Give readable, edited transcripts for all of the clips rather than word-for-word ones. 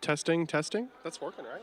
Testing, testing. That's working, right?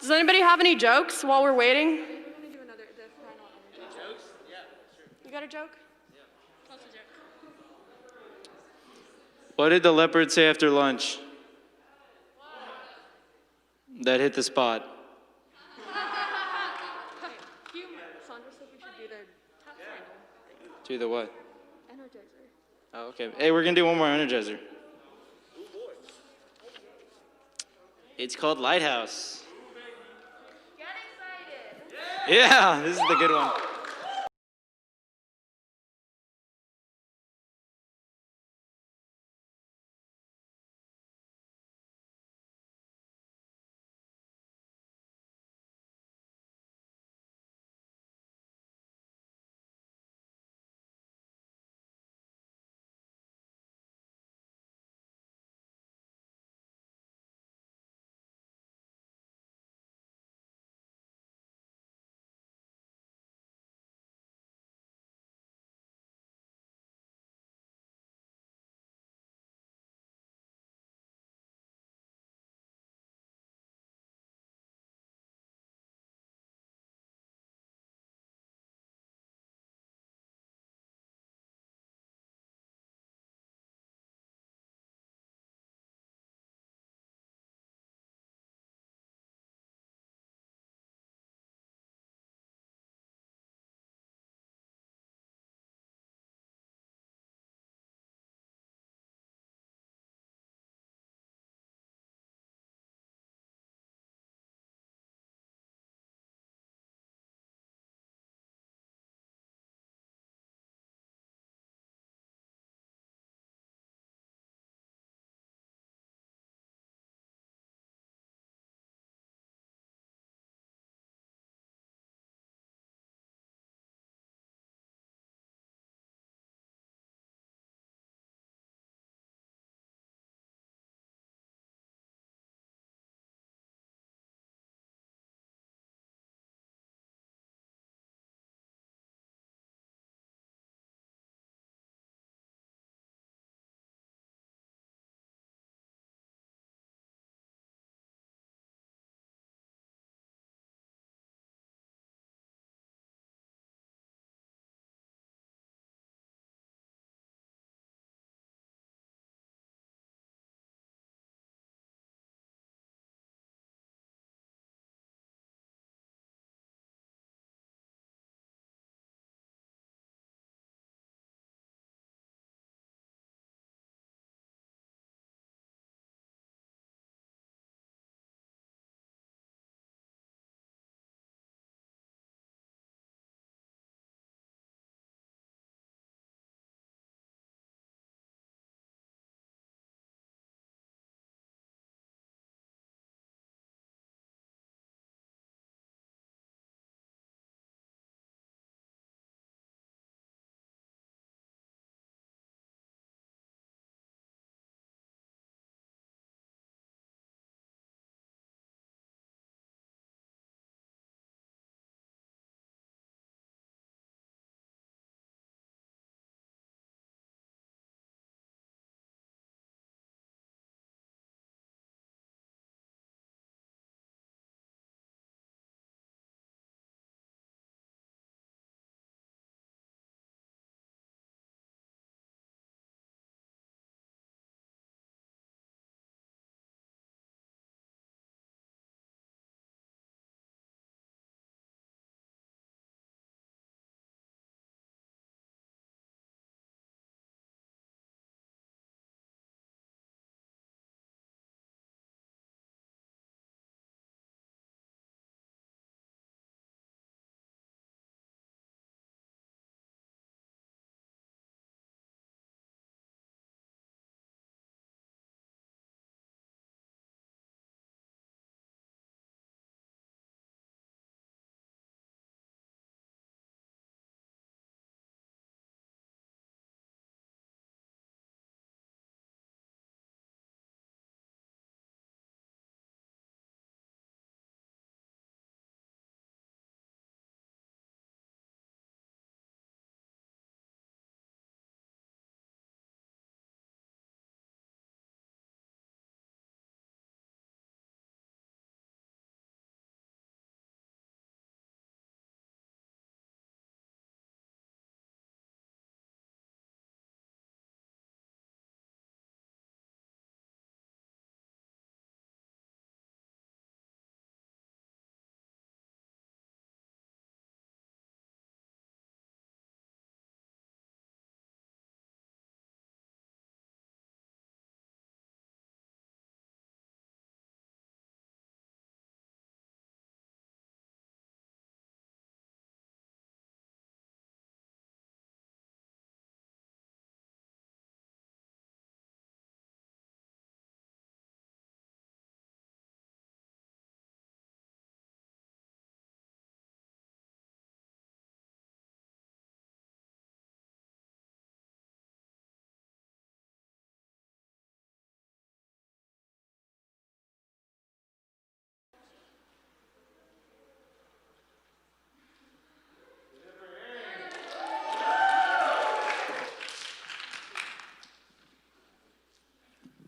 Does anybody have any jokes while we're waiting? We want to do the final energy. Jokes? Yeah, sure. You got a joke? Yeah. Tell us a joke. What did the leopard say after lunch? That hit the spot. Humor. Sandra said we should do the top final. Do the what? Energizer. Oh, okay. Hey, we're gonna do one more Energizer. It's called Lighthouse. Get excited. Yeah, this is the good one.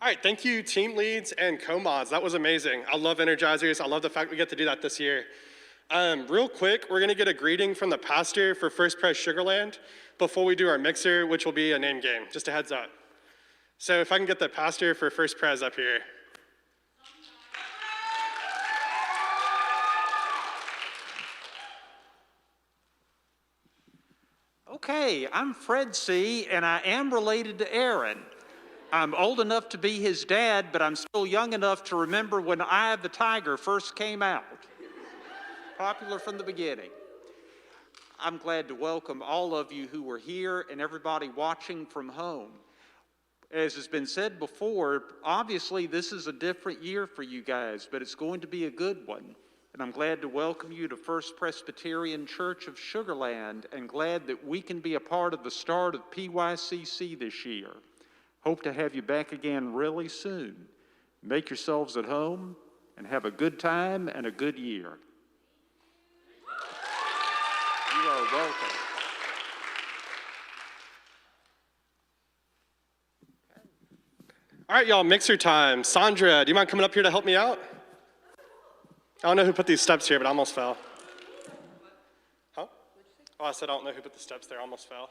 All right, thank you, team leads and co-mods. That was amazing. I love Energizers. I love the fact we get to do that this year. Real quick, we're gonna get a greeting from the pastor for First Pres Sugarland before we do our mixer, which will be a name game, just a heads up. So if I can get the pastor for First Pres up here. Okay, I'm Fred C., and I am related to Aaron. I'm old enough to be his dad, but I'm still young enough to remember when Eye of the Tiger first came out. Popular from the beginning. I'm glad to welcome all of you who were here and everybody watching from home. As has been said before, obviously this is a different year for you guys, but it's going to be a good one. And I'm glad to welcome you to First Presbyterian Church of Sugarland, and glad that we can be a part of the start of PYCC this year. Hope to have you back again really soon. Make yourselves at home and have a good time and a good year. You are welcome. All right, y'all, mixer time. Sandra, do you mind coming up here to help me out? I don't know who put these steps here, but I almost fell. Huh? Oh, I said I don't know who put the steps there. I almost fell.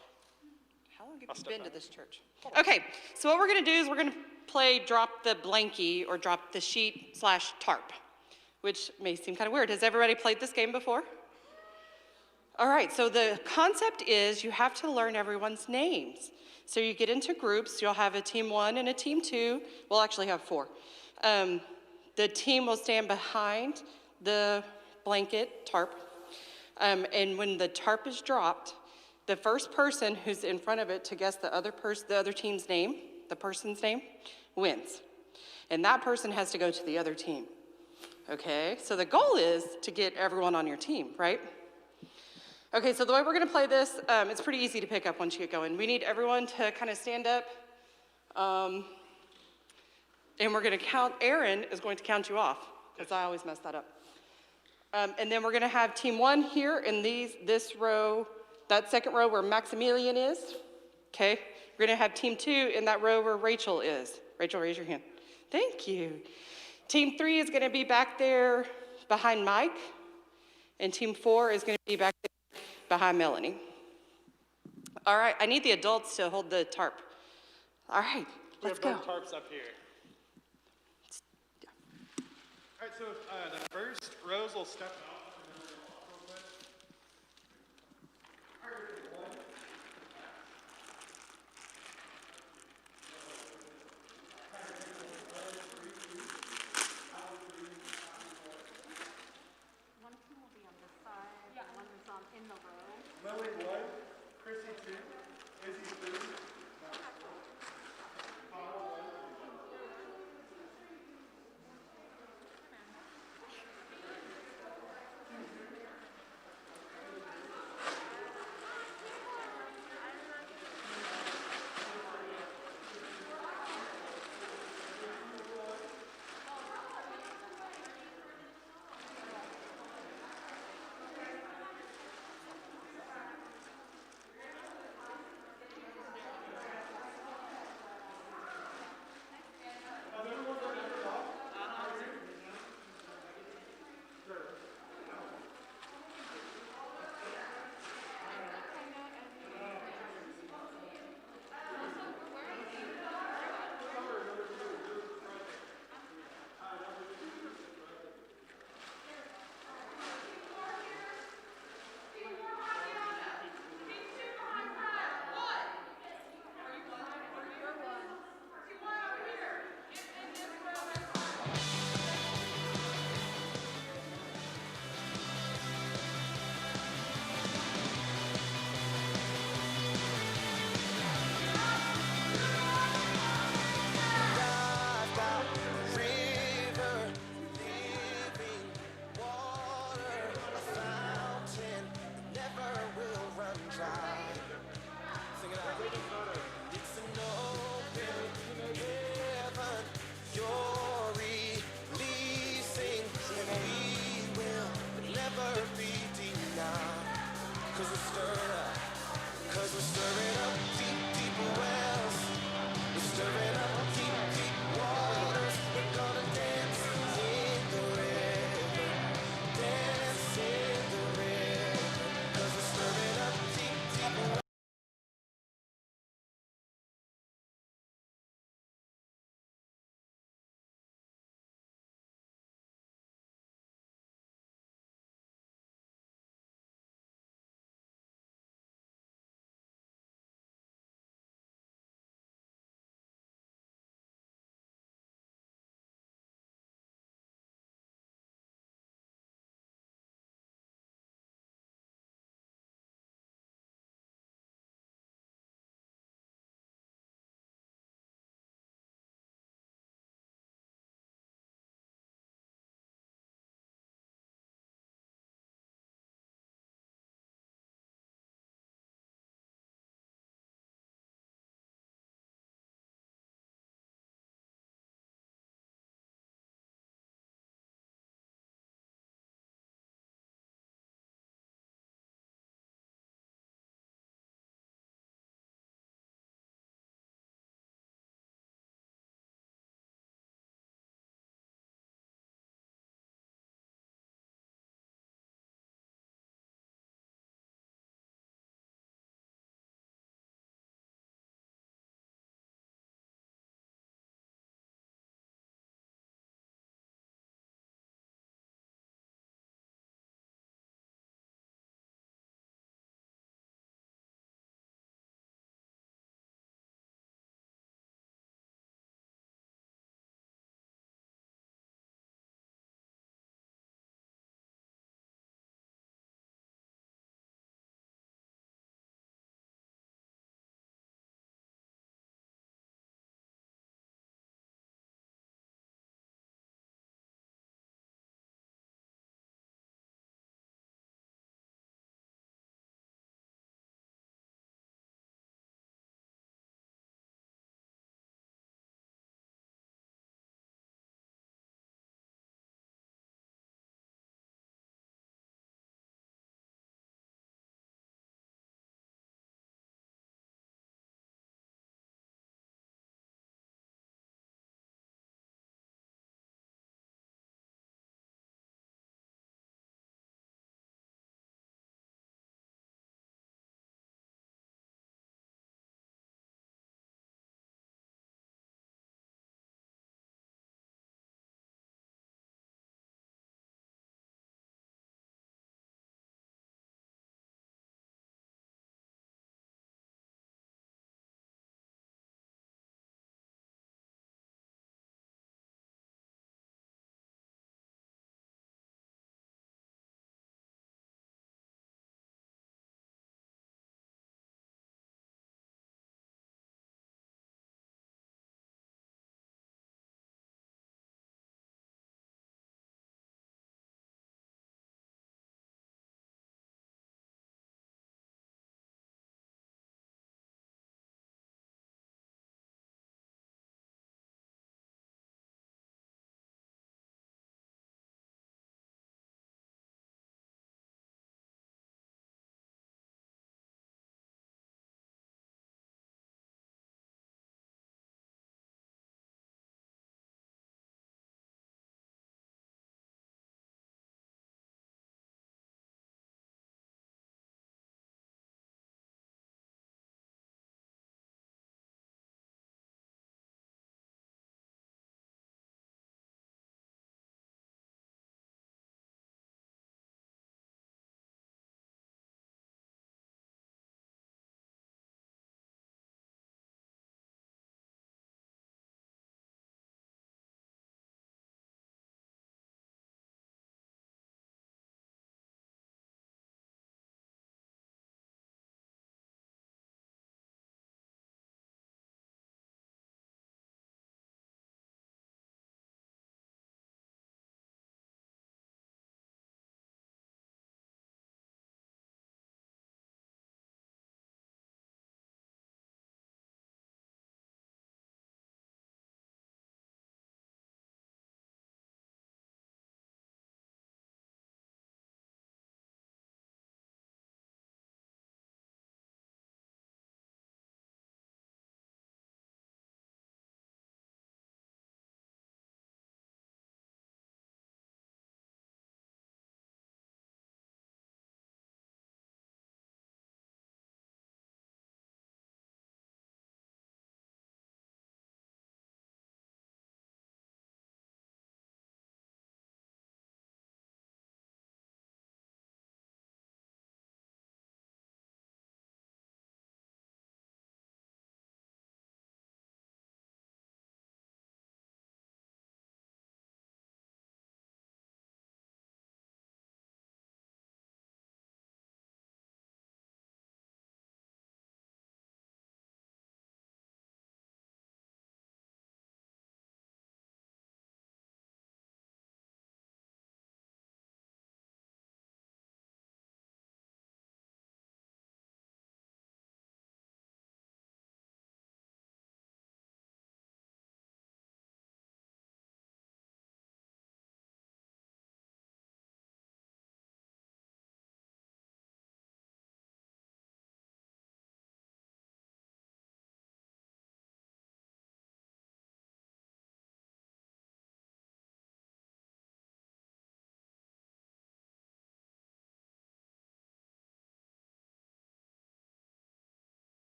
How long have you been to this church? Okay, so what we're gonna do is we're gonna play drop the blankie or drop the sheet / tarp, which may seem kind of weird. Has everybody played this game before? All right, so the concept is you have to learn everyone's names. So you get into groups, you'll have a team 1 and a team 2. We'll actually have 4. The team will stand behind the blanket tarp, and when the tarp is dropped, the first person who's in front of it to guess the other team's name, the person's name, wins. And that person has to go to the other team. Okay, so the goal is to get everyone on your team, right? Okay, so the way we're gonna play this, it's pretty easy to pick up once you get going. We need everyone to kind of stand up, and we're gonna count, Aaron is going to count you off, because I always mess that up. And then we're gonna have team 1 here in this row, that second row where Maximilian is, okay? We're gonna have team 2 in that row where Rachel is. Rachel, raise your hand. Thank you. Team 3 is gonna be back there behind Mike, and team 4 is gonna be back there behind Melanie. All right, I need the adults to hold the tarp. All right, let's go. We have both tarps up here. All right, so the first rows will step out. Lily 1, Chrissy 2, Izzy 3, Paula 1.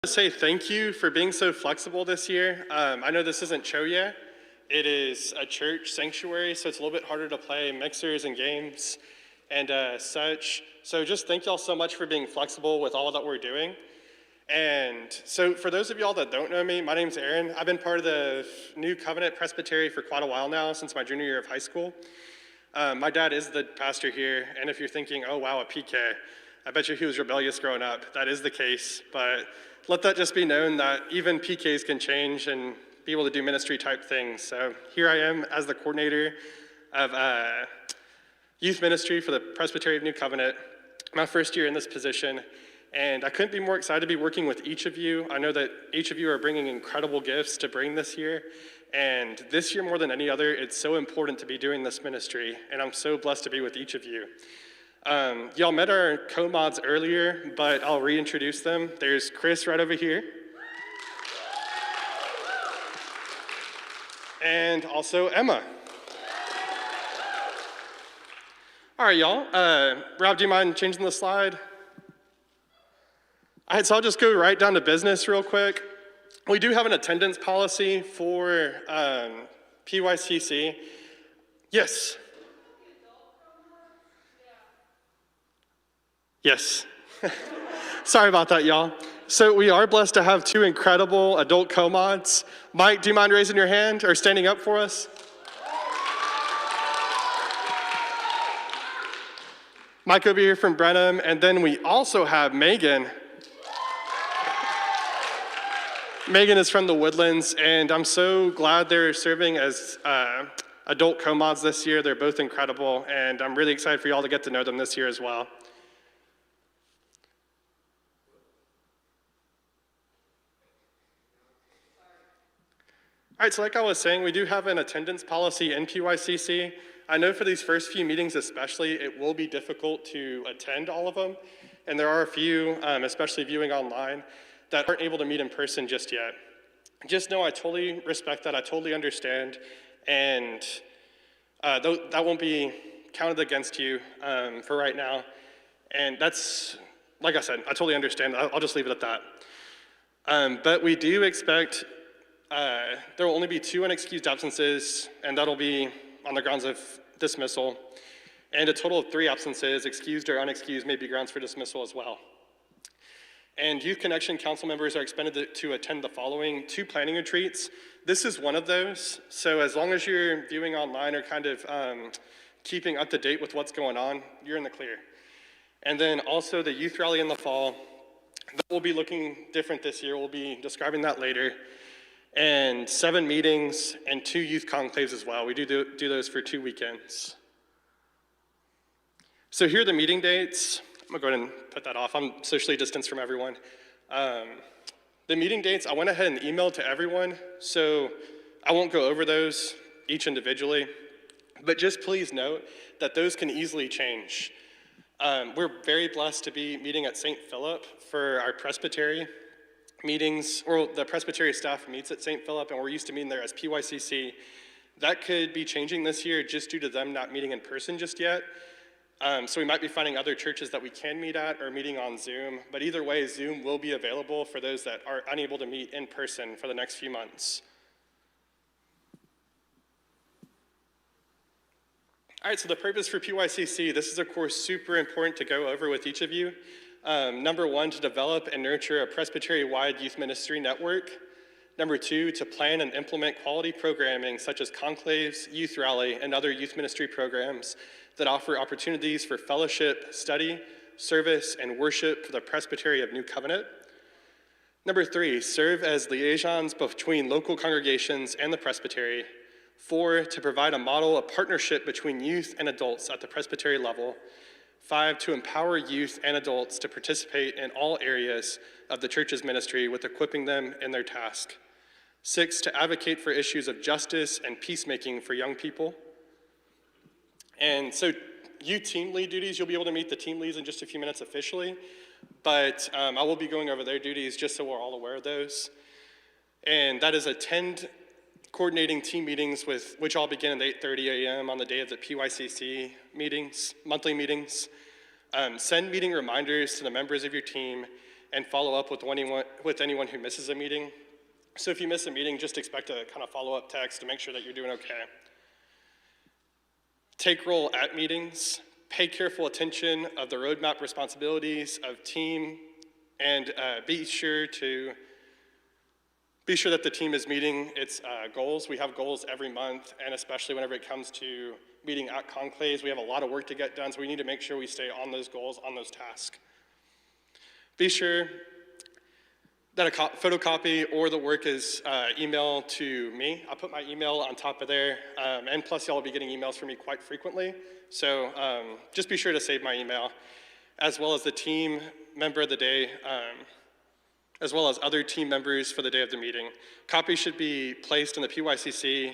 To say thank you for being so flexible this year. I know this isn't Choye. It is a church sanctuary, so it's a little bit harder to play mixers and games and such. So just thank y'all so much for being flexible with all that we're doing. And so for those of y'all that don't know me, my name's Aaron. I've been part of the New Covenant Presbytery for quite a while now, since my junior year of high school. My dad is the pastor here, and if you're thinking, oh wow, a PK, I bet you he was rebellious growing up. That is the case, but let that just be known that even PKs can change and be able to do ministry type things. So here I am as the coordinator of youth ministry for the Presbyterian of New Covenant, my first year in this position, and I couldn't be more excited to be working with each of you. I know that each of you are bringing incredible gifts to bring this year, and this year more than any other, it's so important to be doing this ministry, and I'm so blessed to be with each of you. Y'all met our co-mods earlier, but I'll reintroduce them. There's Chris right over here. And also Emma. All right, y'all. Rob, do you mind changing the slide? All right, so I'll just go right down to business real quick. We do have an attendance policy for PYCC. Yes. Yes. Sorry about that, y'all. So we are blessed to have two incredible adult co-mods. Mike, do you mind raising your hand or standing up for us? Mike over here from Brenham, and then we also have Megan. Megan is from the Woodlands, and I'm so glad they're serving as adult co-mods this year. They're both incredible, and I'm really excited for y'all to get to know them this year as well. All right, so like I was saying, we do have an attendance policy in PYCC. I know for these first few meetings especially, it will be difficult to attend all of them. And there are a few, especially viewing online, that aren't able to meet in person just yet. Just know I totally respect that, I totally understand. And that won't be counted against you for right now. And that's, like I said, I totally understand. I'll just leave it at that. But we do expect there will only be 2 unexcused absences, and that'll be on the grounds of dismissal. And a total of 3 absences, excused or unexcused, may be grounds for dismissal as well. And Youth Connection Council members are expected to attend the following 2 planning retreats. This is one of those, so as long as you're viewing online or kind of keeping up to date with what's going on, you're in the clear. And then also the youth rally in the fall, that will be looking different this year. We'll be describing that later. And 7 meetings and 2 youth conclaves as well. We do those for 2 weekends. So here are the meeting dates. I'm gonna go ahead and put that off. I'm socially distanced from everyone. The meeting dates, I went ahead and emailed to everyone, so I won't go over those each individually, but just please note that those can easily change. We're very blessed to be meeting at St. Philip for our presbytery meetings, or the presbytery staff meets at St. Philip, and we're used to meeting there as PYCC. That could be changing this year just due to them not meeting in person just yet. So we might be finding other churches that we can meet at or meeting on Zoom, but either way, Zoom will be available for those that are unable to meet in person for the next few months. All right, so the purpose for PYCC, this is of course super important to go over with each of you. Number 1, to develop and nurture a Presbytery-wide youth ministry network. Number 2, to plan and implement quality programming such as conclaves, youth rally, and other youth ministry programs that offer opportunities for fellowship, study, service, and worship for the Presbytery of New Covenant. Number 3, serve as liaisons between local congregations and the Presbytery. 4, to provide a model of partnership between youth and adults at the Presbytery level. 5, to empower youth and adults to participate in all areas of the church's ministry with equipping them in their task. 6, to advocate for issues of justice and peacemaking for young people. And so you team lead duties, you'll be able to meet the team leads in just a few minutes officially, but I will be going over their duties just so we're all aware of those. And that is attend coordinating team meetings which all begin at 8:30 a.m. on the day of the PYCC meetings, monthly meetings. Send meeting reminders to the members of your team, and follow up with anyone who misses a meeting. So if you miss a meeting, just expect a kind of follow-up text to make sure that you're doing okay. Take role at meetings, pay careful attention of the roadmap responsibilities of team, and be sure that the team is meeting its goals. We have goals every month, and especially whenever it comes to meeting at conclaves, we have a lot of work to get done, so we need to make sure we stay on those goals, on those tasks. Be sure that a photocopy or the work is emailed to me. I'll put my email on top of there, and plus y'all will be getting emails from me quite frequently, so just be sure to save my email, as well as the team member of the day, as well as other team members for the day of the meeting. Copies should be placed in the PYCC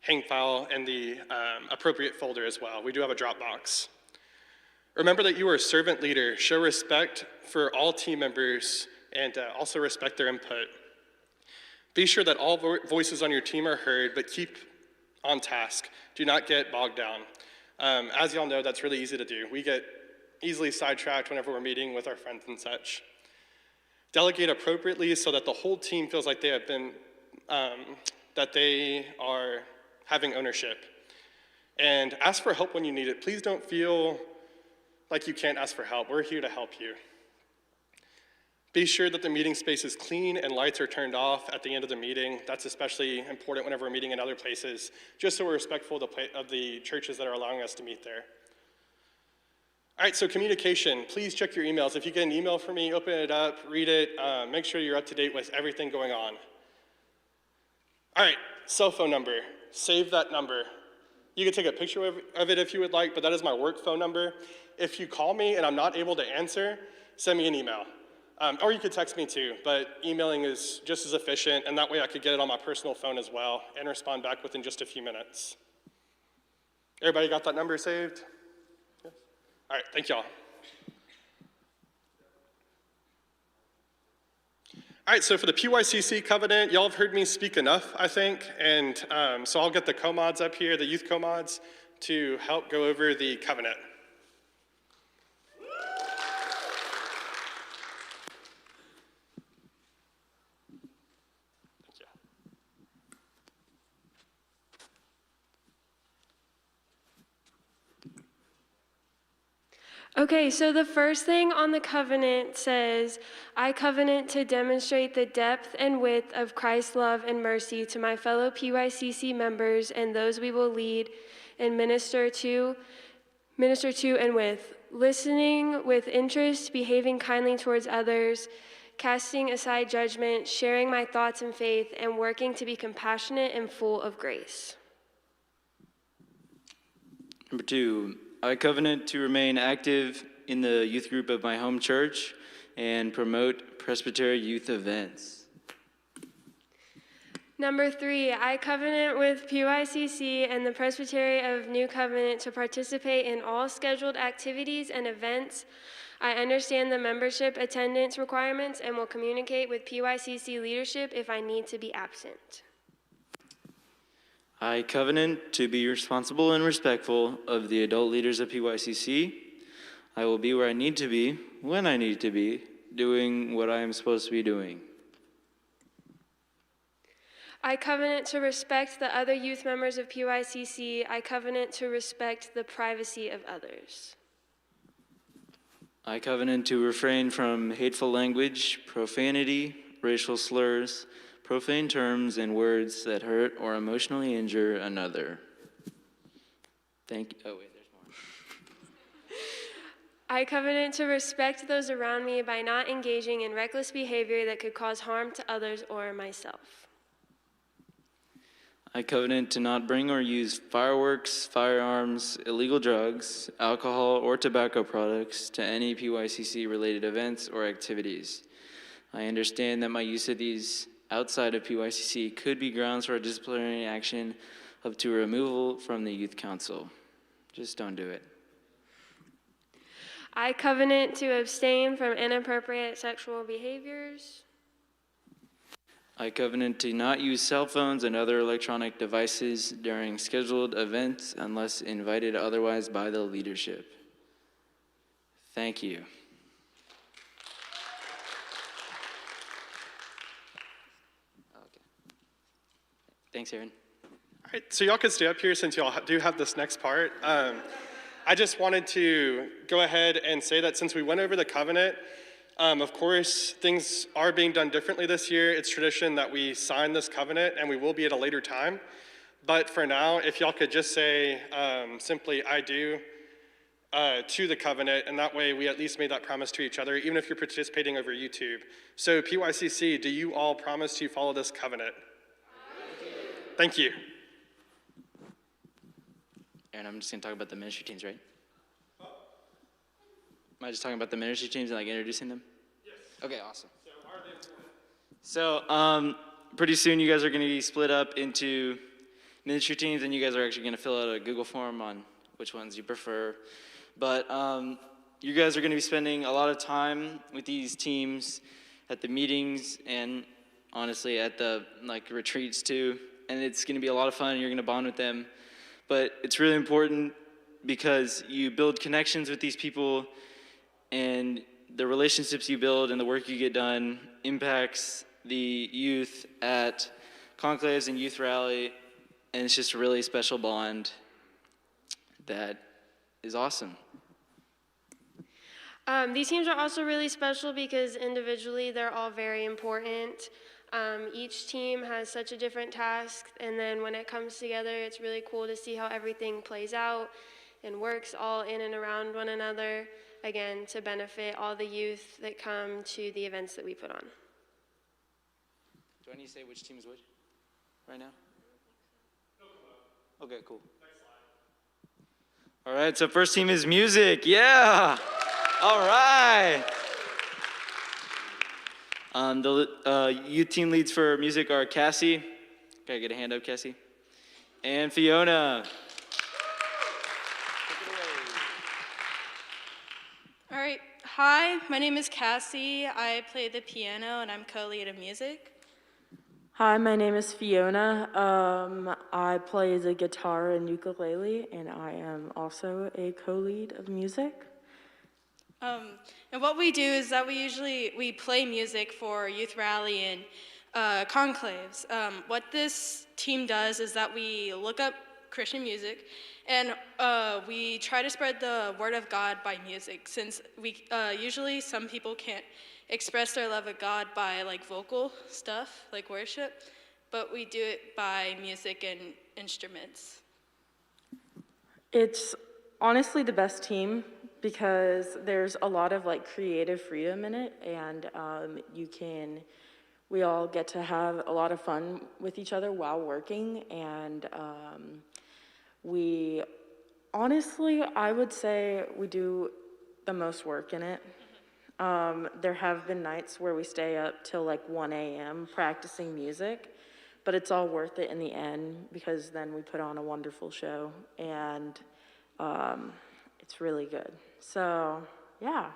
hang file in the appropriate folder as well. We do have a Dropbox. Remember that you are a servant leader. Show respect for all team members and also respect their input. Be sure that all voices on your team are heard, but keep on task. Do not get bogged down. As y'all know, that's really easy to do. We get easily sidetracked whenever we're meeting with our friends and such. Delegate appropriately so that the whole team feels like they have been, that they are having ownership. And ask for help when you need it. Please don't feel like you can't ask for help. We're here to help you. Be sure that the meeting space is clean and lights are turned off at the end of the meeting. That's especially important whenever we're meeting in other places, just so we're respectful of the churches that are allowing us to meet there. All right, so communication. Please check your emails. If you get an email from me, open it up, read it, make sure you're up to date with everything going on. All right, cell phone number. Save that number. You can take a picture of it if you would like, but that is my work phone number. If you call me and I'm not able to answer, send me an email. Or you could text me too, but emailing is just as efficient, and that way I could get it on my personal phone as well and respond back within just a few minutes. Everybody got that number saved? Yes? All right, thank y'all. All right, so for the PYCC covenant, y'all have heard me speak enough, I think, and so I'll get the co-mods up here, the youth co-mods, to help go over the covenant. Okay, so the first thing on the covenant says, I covenant to demonstrate the depth and width of Christ's love and mercy to my fellow PYCC members and those we will lead and minister to and with, listening with interest, behaving kindly towards others, casting aside judgment, sharing my thoughts and faith, and working to be compassionate and full of grace. Number 2, I covenant to remain active in the youth group of my home church and promote Presbyterian youth events. Number 3, I covenant with PYCC and the Presbyterian of New Covenant to participate in all scheduled activities and events. I understand the membership attendance requirements and will communicate with PYCC leadership if I need to be absent. I covenant to be responsible and respectful of the adult leaders of PYCC. I will be where I need to be, when I need to be, doing what I am supposed to be doing. I covenant to respect the other youth members of PYCC. I covenant to respect the privacy of others. I covenant to refrain from hateful language, profanity, racial slurs, profane terms, and words that hurt or emotionally injure another. Thank you. Oh, wait, there's more. I covenant to respect those around me by not engaging in reckless behavior that could cause harm to others or myself. I covenant to not bring or use fireworks, firearms, illegal drugs, alcohol, or tobacco products to any PYCC-related events or activities. I understand that my use of these outside of PYCC could be grounds for a disciplinary action up to removal from the youth council. Just don't do it. I covenant to abstain from inappropriate sexual behaviors. I covenant to not use cell phones and other electronic devices during scheduled events unless invited otherwise by the leadership. Thank you. Thanks, Aaron. All right, so y'all could stay up here since y'all do have this next part. I just wanted to go ahead and say that since we went over the covenant, of course, things are being done differently this year. It's tradition that we sign this covenant, and we will be at a later time. But for now, if y'all could just say simply, I do, to the covenant, and that way we at least made that promise to each other, even if you're participating over YouTube. So PYCC, do you all promise to follow this covenant? Thank you. Aaron, I'm just going to talk about the ministry teams, right? Am I just talking about the ministry teams and like introducing them? Yes. Okay, awesome. So pretty soon you guys are going to be split up into ministry teams, and you guys are actually going to fill out a Google form on which ones you prefer. But you guys are going to be spending a lot of time with these teams at the meetings and honestly at the like retreats too. And it's going to be a lot of fun. You're going to bond with them. But it's really important because you build connections with these people, and the relationships you build and the work you get done impacts the youth at conclaves and youth rally. And it's just a really special bond that is awesome. These teams are also really special because individually they're all very important. Each team has such a different task, and then when it comes together, it's really cool to see how everything plays out and works all in and around one another, again, to benefit all the youth that come to the events that we put on. Do I need to say which team is which right now? Okay, cool. All right, so first team is music. Yeah. All right. The youth team leads for music are Cassie. Can I get a hand up, Cassie? And Fiona. All right. Hi, my name is Cassie. I play the piano and I'm co-lead of music. Hi, my name is Fiona. I play the guitar and ukulele, and I am also a co-lead of music. And what we do is that we play music for youth rally and conclaves. What this team does is that we look up Christian music, and we try to spread the word of God by music, since we usually some people can't express their love of God by like vocal stuff, like worship, but we do it by music and instruments. It's honestly the best team because there's a lot of like creative freedom in it, and we all get to have a lot of fun with each other while working, and we honestly, I would say we do the most work in it. There have been nights where we stay up till like 1 a.m. practicing music, but it's all worth it in the end because then we put on a wonderful show, and it's really good. So, yeah.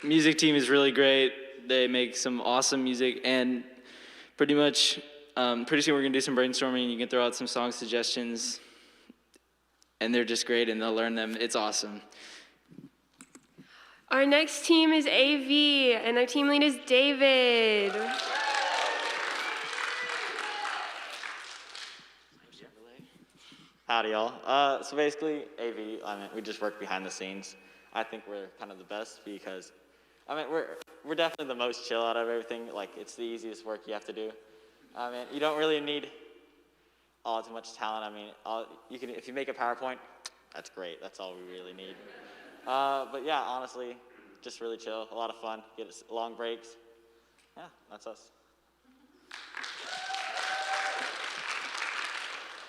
Music team is really great. They make some awesome music, and pretty much, pretty soon we're gonna do some brainstorming. You can throw out some song suggestions, and they're just great, and they'll learn them. It's awesome. Our next team is AV, and our team lead is David. Howdy, y'all. So basically, AV, we just work behind the scenes. I think we're kind of the best because, we're definitely the most chill out of everything. Like, it's the easiest work you have to do. You don't really need too much talent. If you make a PowerPoint, that's great. That's all we really need. But yeah, honestly, just really chill, a lot of fun, get long breaks. Yeah, that's us.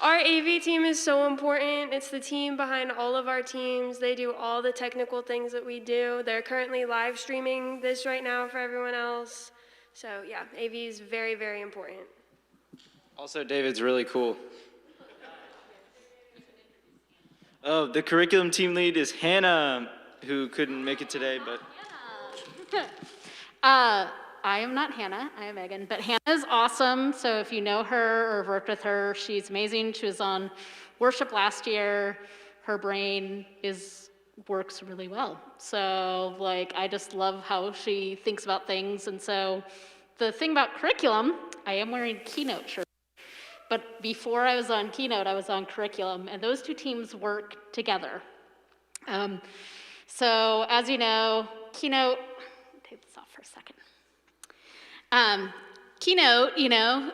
Our AV team is so important. It's the team behind all of our teams. They do all the technical things that we do. They're currently live streaming this right now for everyone else. So yeah, AV is very, very important. Also, David's really cool. Oh, the curriculum team lead is Hannah, who couldn't make it today, but. I am not Hannah, I am Megan, but Hannah is awesome. So if you know her or have worked with her, she's amazing. She was on worship last year. Her brain is works really well. So like, I just love how she thinks about things. And so the thing about curriculum, I am wearing Keynote shirt. But before I was on Keynote, I was on curriculum, and those two teams work together. So as you know, Keynote, take this off for a second. Keynote,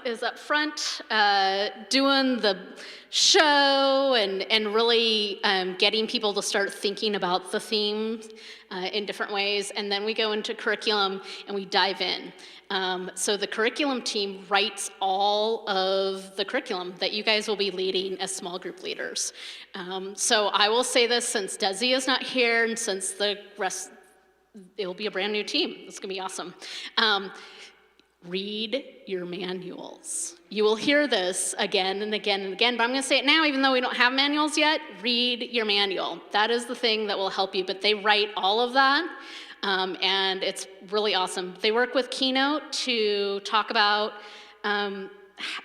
is up front doing the show and really getting people to start thinking about the themes in different ways. And then we go into curriculum and we dive in. So the curriculum team writes all of the curriculum that you guys will be leading as small group leaders. So I will say this, since Desi is not here and since the rest, it'll be a brand new team. It's gonna be awesome. Read your manuals. You will hear this again and again and again, but I'm gonna say it now, even though we don't have manuals yet. Read your manual. That is the thing that will help you, but they write all of that, and it's really awesome. They work with Keynote to talk about,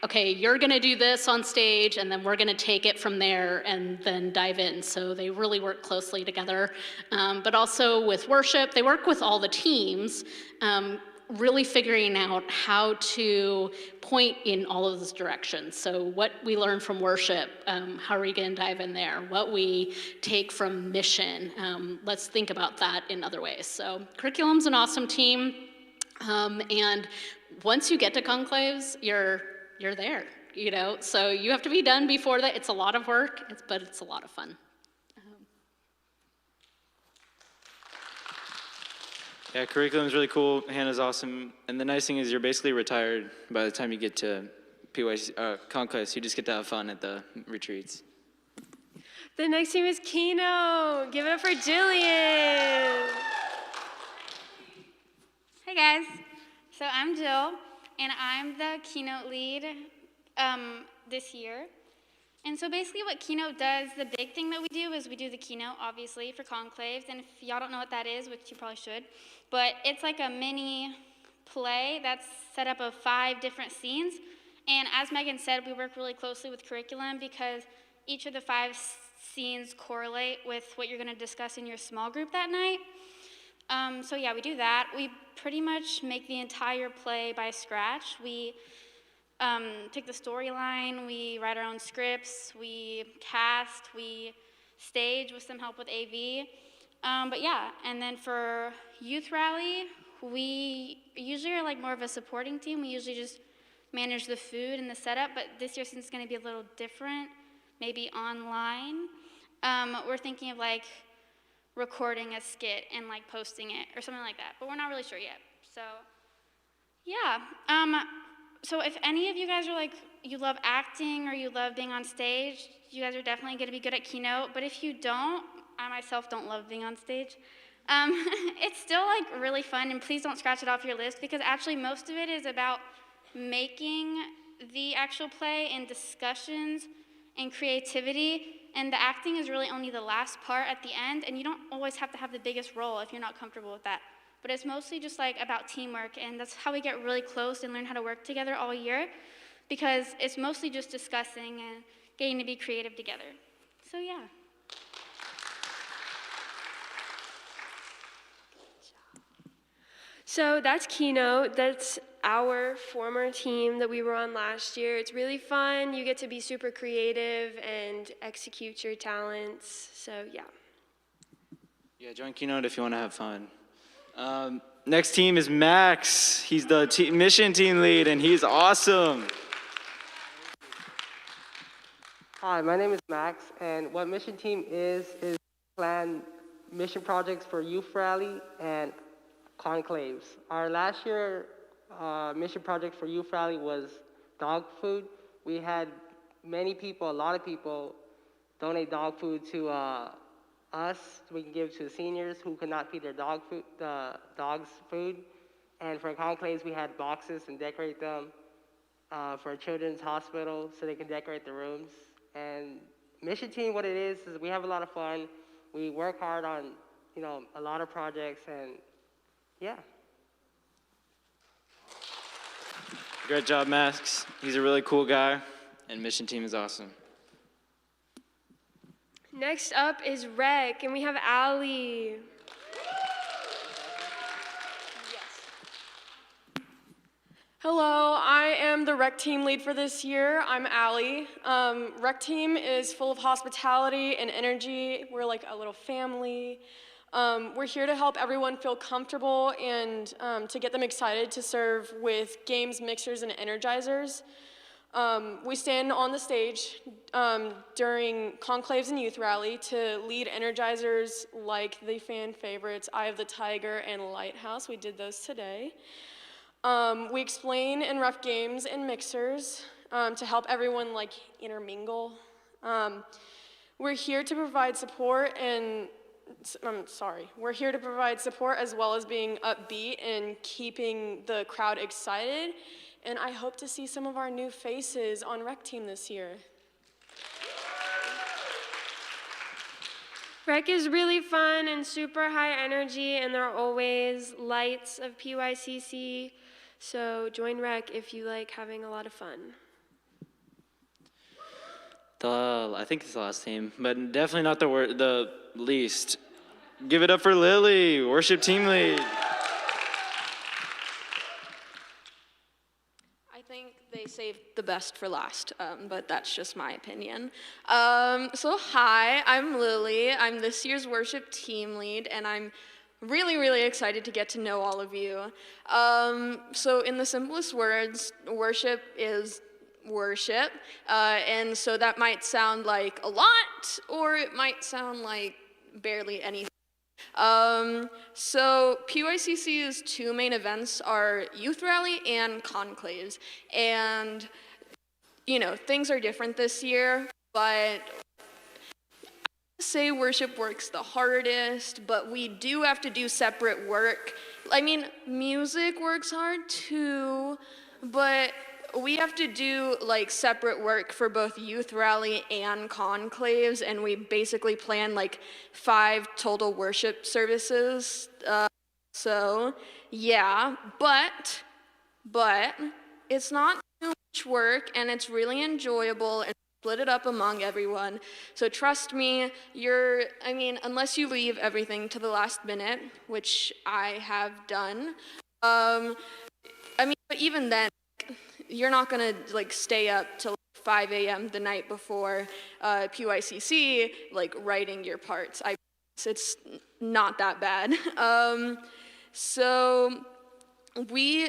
okay, you're gonna do this on stage, and then we're gonna take it from there and then dive in. So they really work closely together. But also with worship, they work with all the teams, really figuring out how to point in all of those directions. So what we learn from worship, how are we gonna dive in there? What we take from mission, let's think about that in other ways. So curriculum's an awesome team. And once you get to conclaves, you're there, So you have to be done before that. It's a lot of work, but it's a lot of fun. Yeah, curriculum's really cool. Hannah's awesome. And the nice thing is you're basically retired by the time you get to conclaves. You just get to have fun at the retreats. The next team is Keynote. Give it up for Jillian. Hey guys, so I'm Jill, and I'm the Keynote lead this year. And so basically what Keynote does, the big thing that we do is we do the Keynote, obviously, for conclaves. And if y'all don't know what that is, which you probably should, but it's like a mini play that's set up of 5 different scenes. And as Megan said, we work really closely with curriculum because each of the 5 scenes correlate with what you're gonna discuss in your small group that night. So yeah, we do that. We pretty much make the entire play by scratch. We take the storyline, we write our own scripts, we cast, we stage with some help with AV. But yeah, and then for youth rally, we usually are like more of a supporting team. We usually just manage the food and the setup, but this year since it's gonna be a little different, maybe online, we're thinking of like recording a skit and like posting it or something like that, but we're not really sure yet. So yeah, so if any of you guys are like, you love acting or you love being on stage, you guys are definitely gonna be good at Keynote, but if you don't, I myself don't love being on stage, it's still like really fun, and please don't scratch it off your list because actually most of it is about making the actual play and discussions and creativity, and the acting is really only the last part at the end, and you don't always have to have the biggest role if you're not comfortable with that. But it's mostly just like about teamwork, and that's how we get really close and learn how to work together all year, because it's mostly just discussing and getting to be creative together. So yeah. So that's Keynote. That's our former team that we were on last year. It's really fun. You get to be super creative and execute your talents. So yeah. Yeah, join Keynote if you want to have fun. Next team is Max. He's the mission team lead, and he's awesome. Hi, my name is Max, and what mission team is plan mission projects for youth rally and conclaves. Our last year mission project for youth rally was dog food. We had many people, a lot of people, donate dog food to us. We can give to seniors who could not feed their dog's food. And for conclaves, we had boxes and decorate them for a children's hospital so they can decorate the rooms. And mission team, what it is we have a lot of fun. We work hard on, a lot of projects, and yeah. Great job, Max. He's a really cool guy, and mission team is awesome. Next up is Rec, and we have Allie. Hello, I am the rec team lead for this year. I'm Allie. Rec team is full of hospitality and energy. We're like a little family. We're here to help everyone feel comfortable and to get them excited to serve with games, mixers, and energizers. We stand on the stage during conclaves and youth rally to lead energizers like the fan favorites, Eye of the Tiger and Lighthouse. We did those today. We explain and ref games and mixers to help everyone like intermingle. We're here to provide support and, we're here to provide support as well as being upbeat and keeping the crowd excited. And I hope to see some of our new faces on rec team this year. Rec is really fun and super high energy, and there are always lights of PYCC. So join Rec if you like having a lot of fun. I think it's the last team, but definitely not the least. Give it up for Lily, worship team lead. I think they saved the best for last, but that's just my opinion. So hi, I'm Lily. I'm this year's worship team lead, and I'm really, really excited to get to know all of you. So in the simplest words, worship is worship, and so that might sound like a lot, or it might sound like barely anything. So PYCC's two main events are Youth Rally and Conclaves, and you know, things are different this year, but say worship works the hardest, but we do have to do separate work. I mean, music works hard too, but we have to do like separate work for both youth rally and conclaves, and we basically plan like 5 total worship services. So yeah, but it's not too much work, and it's really enjoyable, and split it up among everyone. So trust me, unless you leave everything to the last minute, which I have done, but even then, you're not gonna like stay up till 5 a.m. the night before PYCC, like writing your parts. It's not that bad.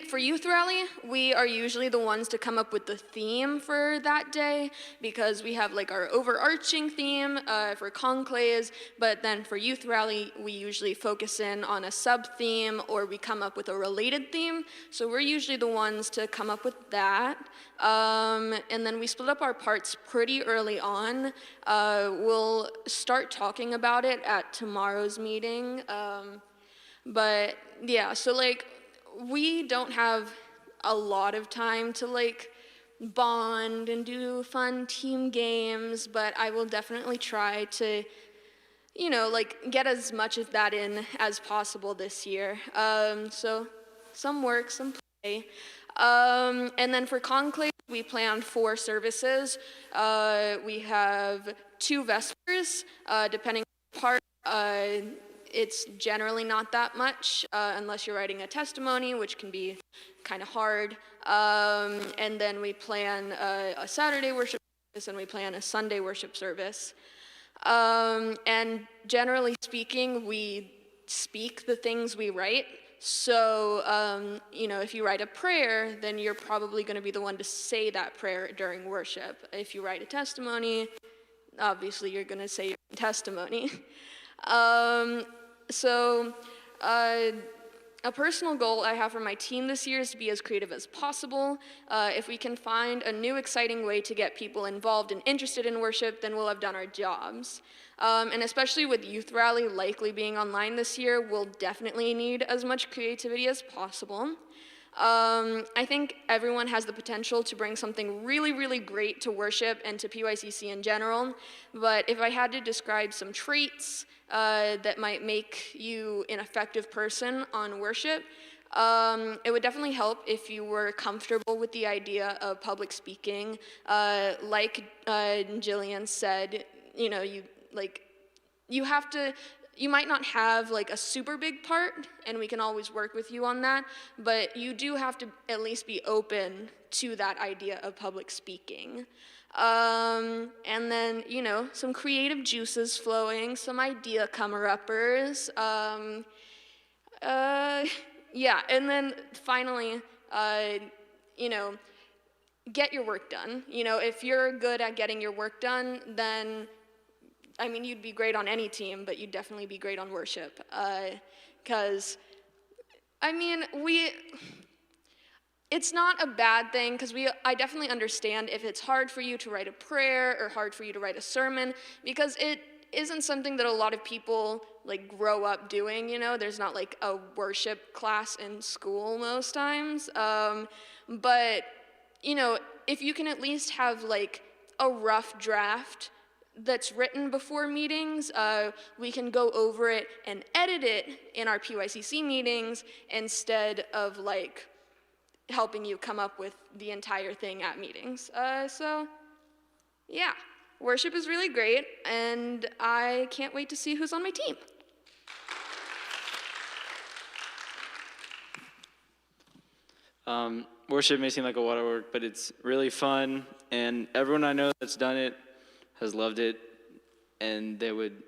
For Youth Rally, we are usually the ones to come up with the theme for that day, because we have like our overarching theme for conclaves, but then for Youth Rally, we usually focus in on a sub-theme, or we come up with a related theme. So we're usually the ones to come up with that. And then we split up our parts pretty early on. We'll start talking about it at tomorrow's meeting. But yeah, so like, we don't have a lot of time to like bond and do fun team games, but I will definitely try to, like get as much of that in as possible this year. So some work, some play. And then for conclave, we planned 4 services. We have 2 vespers, depending on the part. It's generally not that much, unless you're writing a testimony, which can be kind of hard. And then we plan a Saturday worship service, and we plan a Sunday worship service. And generally speaking, we speak the things we write. So, if you write a prayer, then you're probably going to be the one to say that prayer during worship. If you write a testimony, obviously you're going to say your testimony. A personal goal I have for my team this year is to be as creative as possible. If we can find a new exciting way to get people involved and interested in worship, then we'll have done our jobs. And especially with Youth Rally likely being online this year, we'll definitely need as much creativity as possible. I think everyone has the potential to bring something really, really great to worship and to PYCC in general, but if I had to describe some traits that might make you an effective person on worship, it would definitely help if you were comfortable with the idea of public speaking. Like Jillian said, you like, you might not have like a super big part, and we can always work with you on that, but you do have to at least be open to that idea of public speaking. And then, some creative juices flowing, some idea comer-uppers. Yeah, and then finally, get your work done. If you're good at getting your work done, then, you'd be great on any team, but you'd definitely be great on worship. Because, it's not a bad thing, because I definitely understand if it's hard for you to write a prayer or hard for you to write a sermon, because it isn't something that a lot of people like grow up doing. There's not like a worship class in school most times. But if you can at least have like a rough draft that's written before meetings, we can go over it and edit it in our PYCC meetings instead of like helping you come up with the entire thing at meetings. So yeah, worship is really great, and I can't wait to see who's on my team. Worship may seem like a lot of work, but it's really fun, and everyone I know that's done it has loved it, and they would,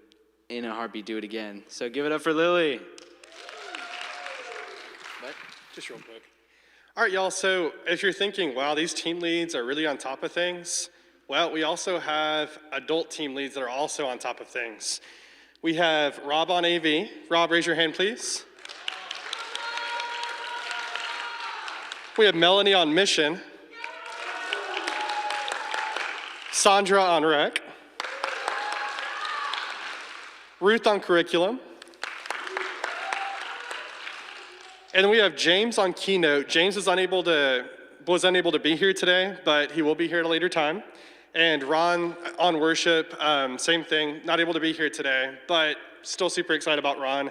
in a heartbeat, do it again. So give it up for Lily. What? Just real quick. All right, y'all, so if you're thinking, wow, these team leads are really on top of things, well, we also have adult team leads that are also on top of things. We have Rob on AV. Rob, raise your hand, please. We have Melanie on mission. Sandra on rec. Ruth on curriculum. And then we have James on keynote. James was unable to be here today, but he will be here at a later time. And Ron on worship, same thing, not able to be here today, but still super excited about Ron.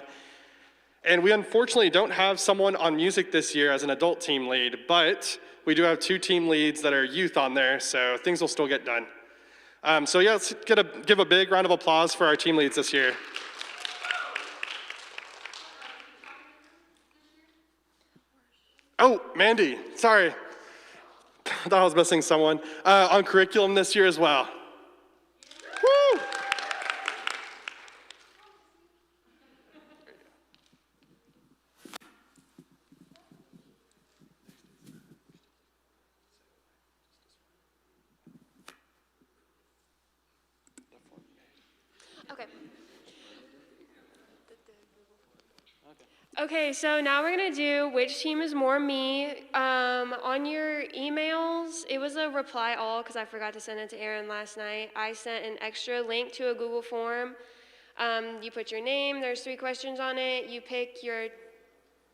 And we unfortunately don't have someone on music this year as an adult team lead, but we do have 2 team leads that are youth on there, so things will still get done. So yeah, let's give a big round of applause for our team leads this year. Oh, Mandy, sorry. I thought I was missing someone. On curriculum this year as well. Woo! Okay, so now we're gonna do which team is more me. On your emails, it was a reply all because I forgot to send it to Aaron last night. I sent an extra link to a Google form. You put your name, there's 3 questions on it. You pick your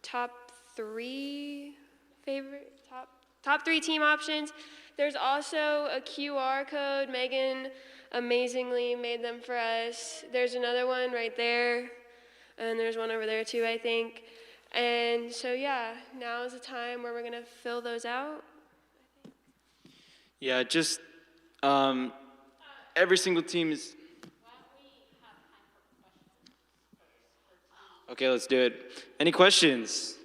top 3 team options. There's also a QR code. Megan amazingly made them for us. There's another one right there. And there's one over there too, I think. And so yeah, now is the time where we're gonna fill those out. Yeah, just every single team is. Okay, let's do it. Any questions?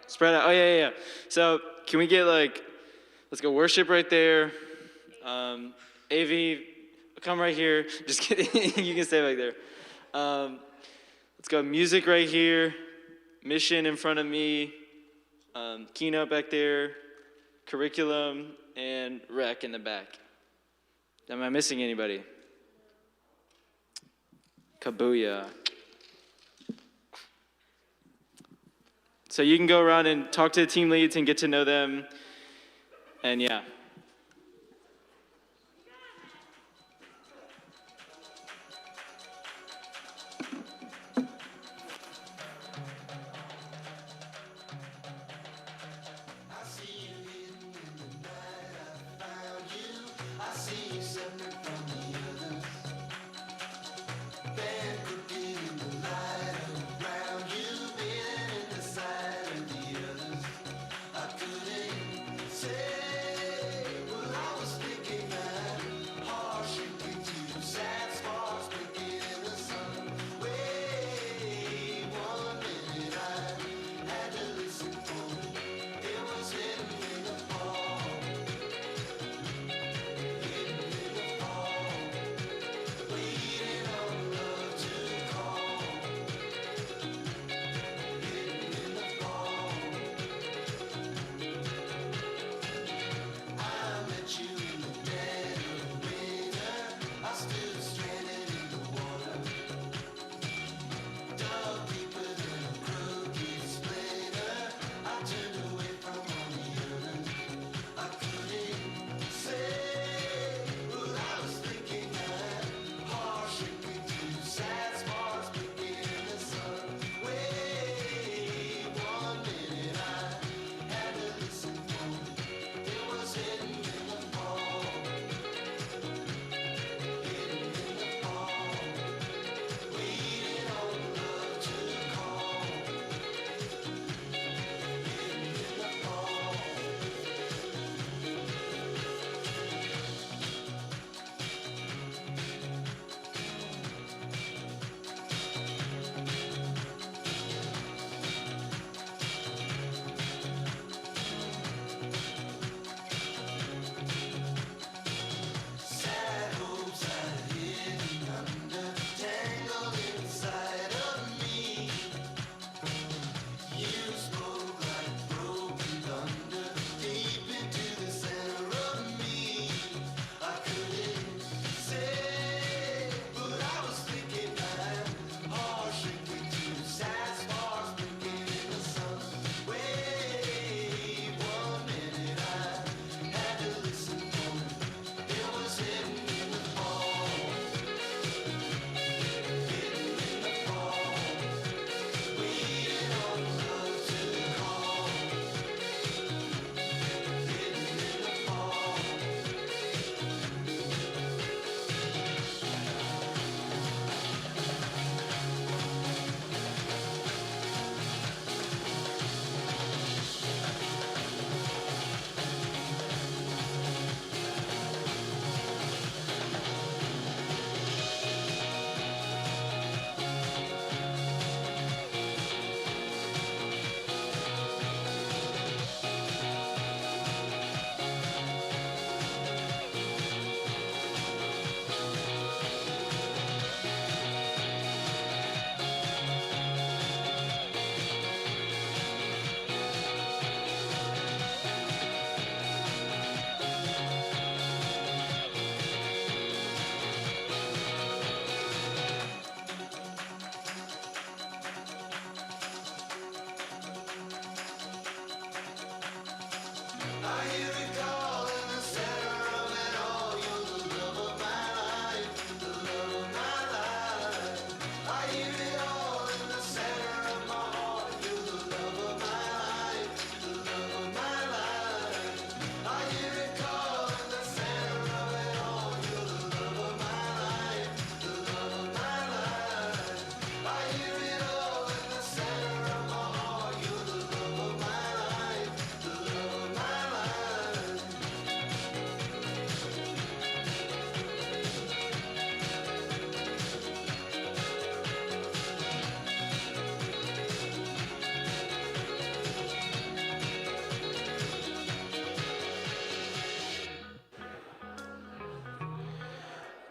Spread out. Oh yeah. So can we get let's go worship right there. AV. Come right here. Just kidding. You can stay back there. Let's go music right here. Mission in front of me. Keynote back there. Curriculum and rec in the back. Am I missing anybody? Kabuya. So you can go around and talk to the team leads and get to know them. And yeah.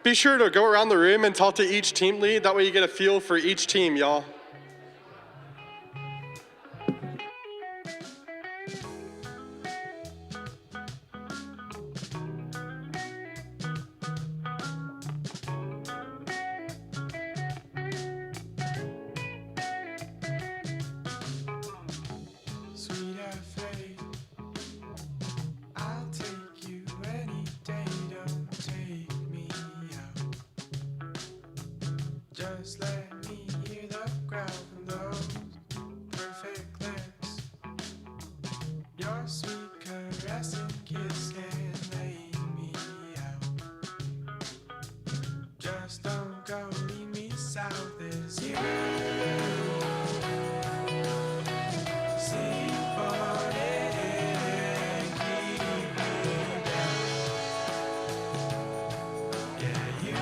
Be sure to go around the room and talk to each team lead. That way you get a feel for each team, y'all. Just let me hear the growl from those perfect lips. Your sweet caressing kiss can lay me out. Just don't go, leave me south this you. See for it and keep me down. Yeah, you.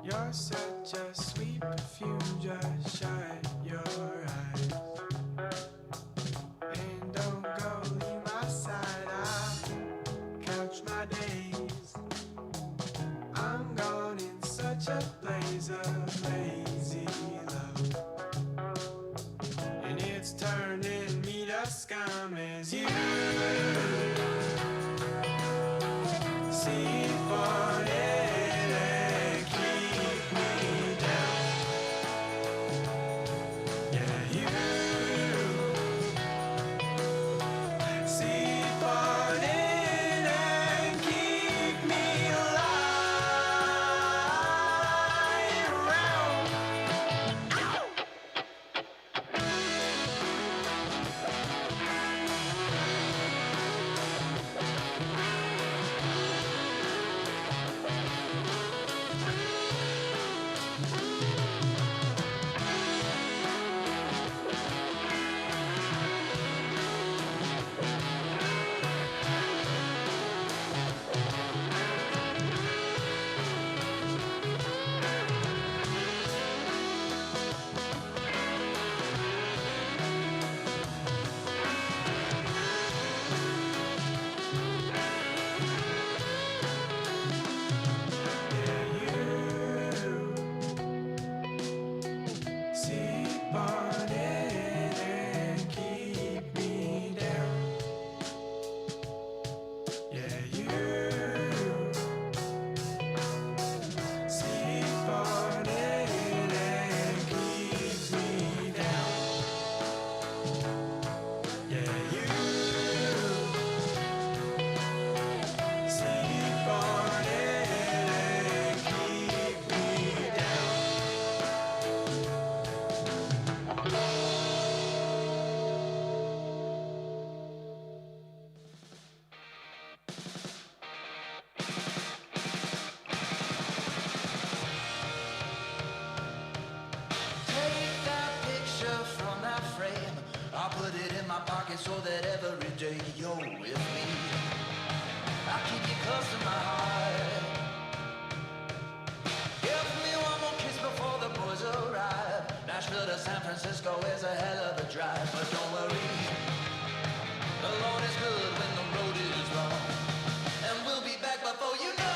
You're such a sweet perfume, just shut your eyes. And don't go, leave my side, I'll count my days. I'm gone in such a blaze of lazy love. And it's turning me to scum as you see for it. So that every day you're with me, I keep you close to my heart. Give me one more kiss before the boys arrive. Nashville to San Francisco is a hell of a drive, but don't worry, the Lord is good when the road is long, and we'll be back before you know.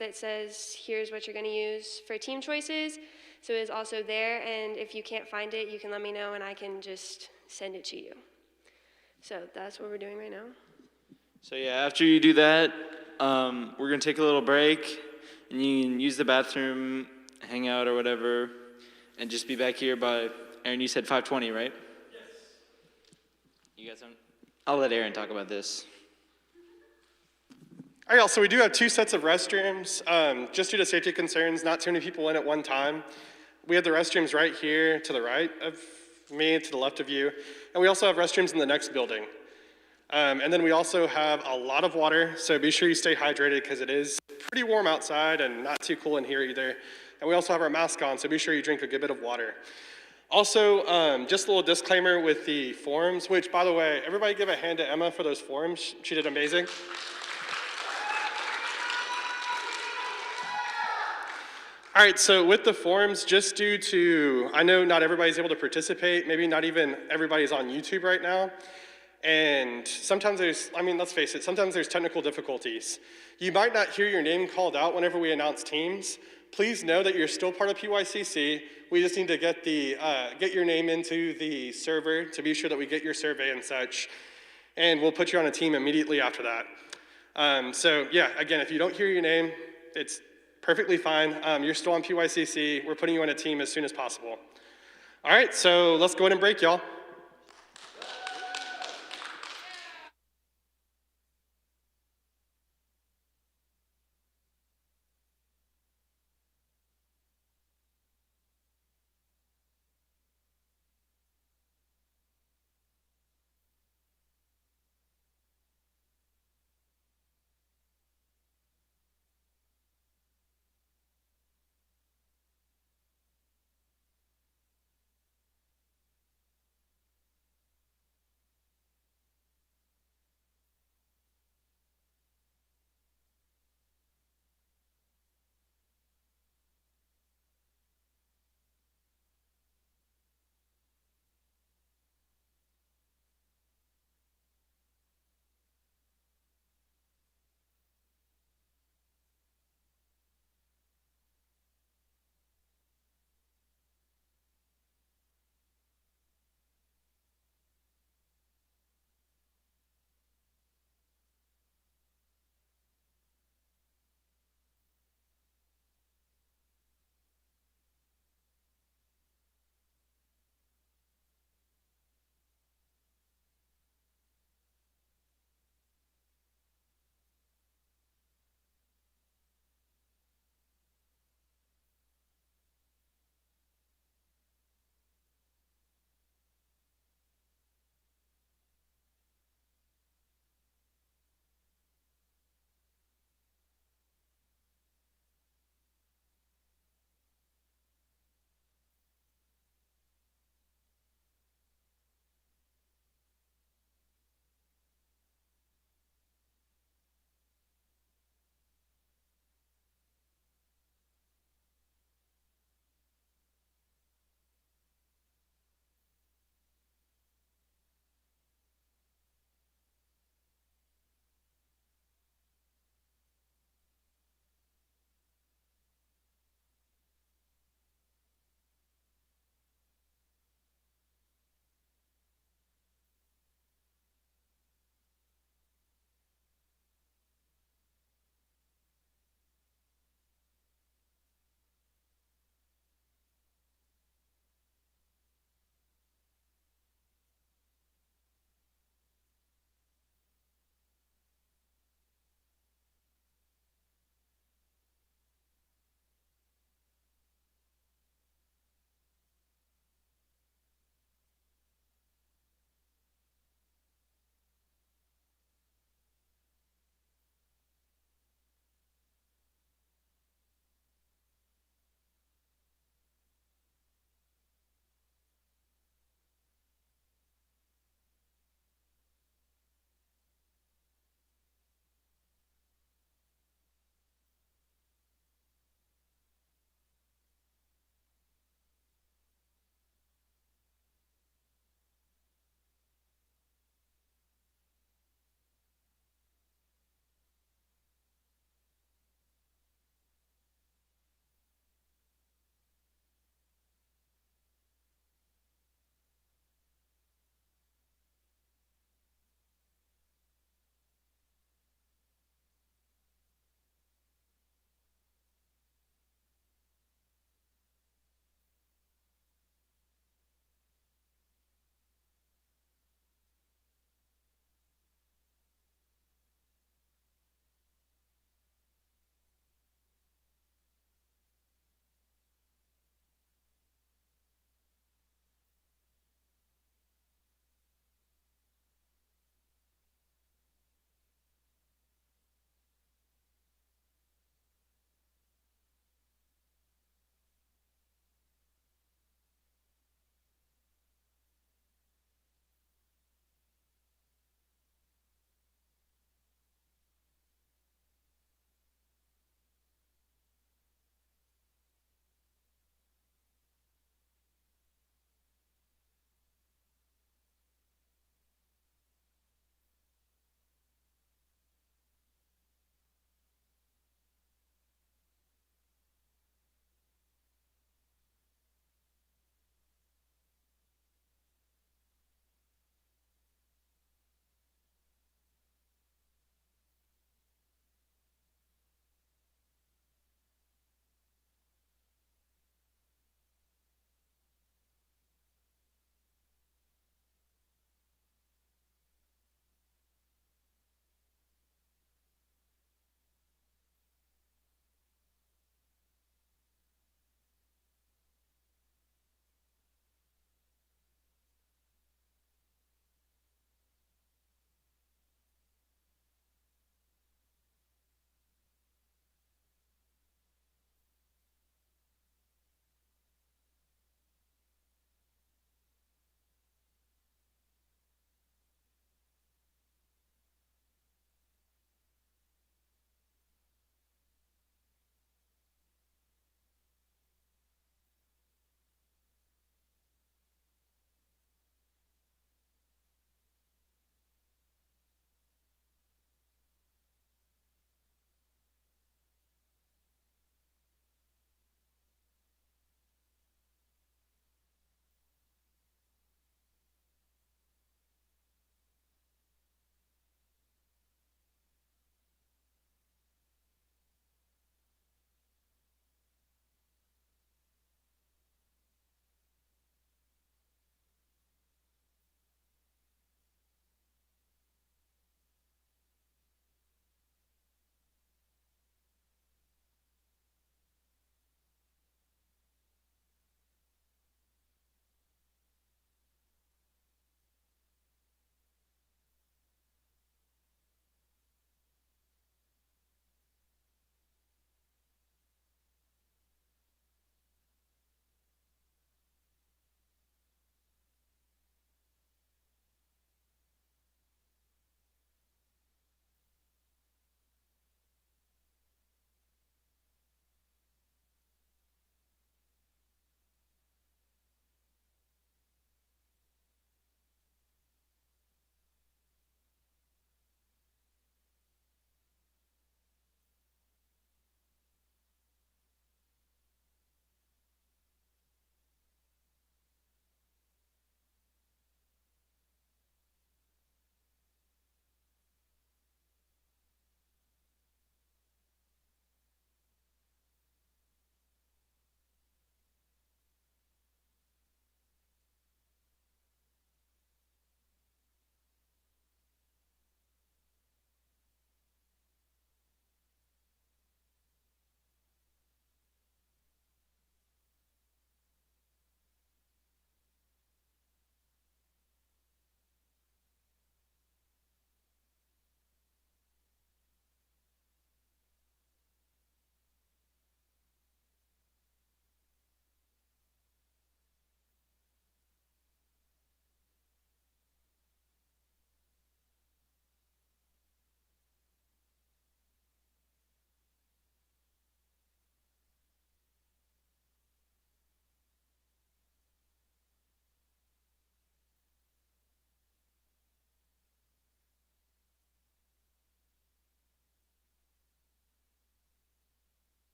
that says, here's what you're going to use for team choices. So it's also there, and if you can't find it, you can let me know and I can just send it to you. So that's what we're doing right now. So yeah, after you do that, we're gonna take a little break, and you can use the bathroom, hang out or whatever, and just be back here by, Aaron, you said 5:20, right? Yes. You guys don't? I'll let Aaron talk about this. All right, y'all, so we do have 2 sets of restrooms. Just due to safety concerns, not too many people in at one time. We have the restrooms right here to the right of me, to the left of you, and we also have restrooms in the next building. And then we also have a lot of water, so be sure you stay hydrated because it is pretty warm outside and not too cool in here either. And we also have our mask on, so be sure you drink a good bit of water. Also, just a little disclaimer with the forms, which, by the way, everybody give a hand to Emma for those forms. She did amazing. All right, so with the forms, just due to, I know not everybody's able to participate, maybe not even everybody's on YouTube right now, and sometimes there's, I mean, let's face it, sometimes there's technical difficulties. You might not hear your name called out whenever we announce teams. Please know that you're still part of PYCC. We just need to get your name into the server to be sure that we get your survey and such, and we'll put you on a team immediately after that. So yeah, again, if you don't hear your name, it's perfectly fine. You're still on PYCC. We're putting you on a team as soon as possible. All right, so let's go ahead and break, y'all.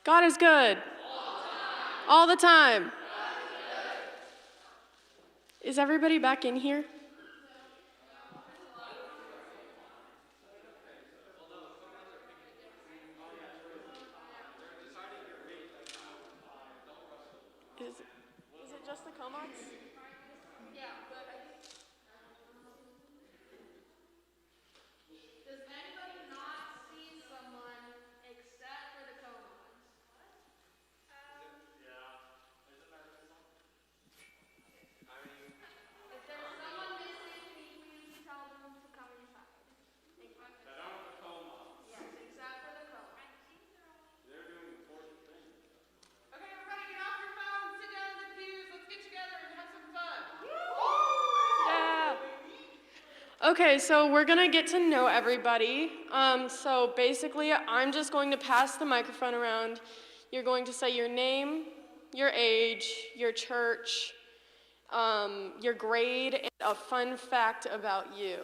God is good. All the time. Is everybody back in here? Is it just the Comots? Yeah, but I think... Does anybody not see someone except for the Comots? If there's someone missing, can you please tell them to come inside? Thank you. Yes, except for the Comots. Okay, everybody get off your phones, sit down in the pews, let's get together and have some fun. Yeah. Okay, so we're gonna get to know everybody. So basically, I'm just going to pass the microphone around. You're going to say your name, your age, your church, your grade, and a fun fact about you.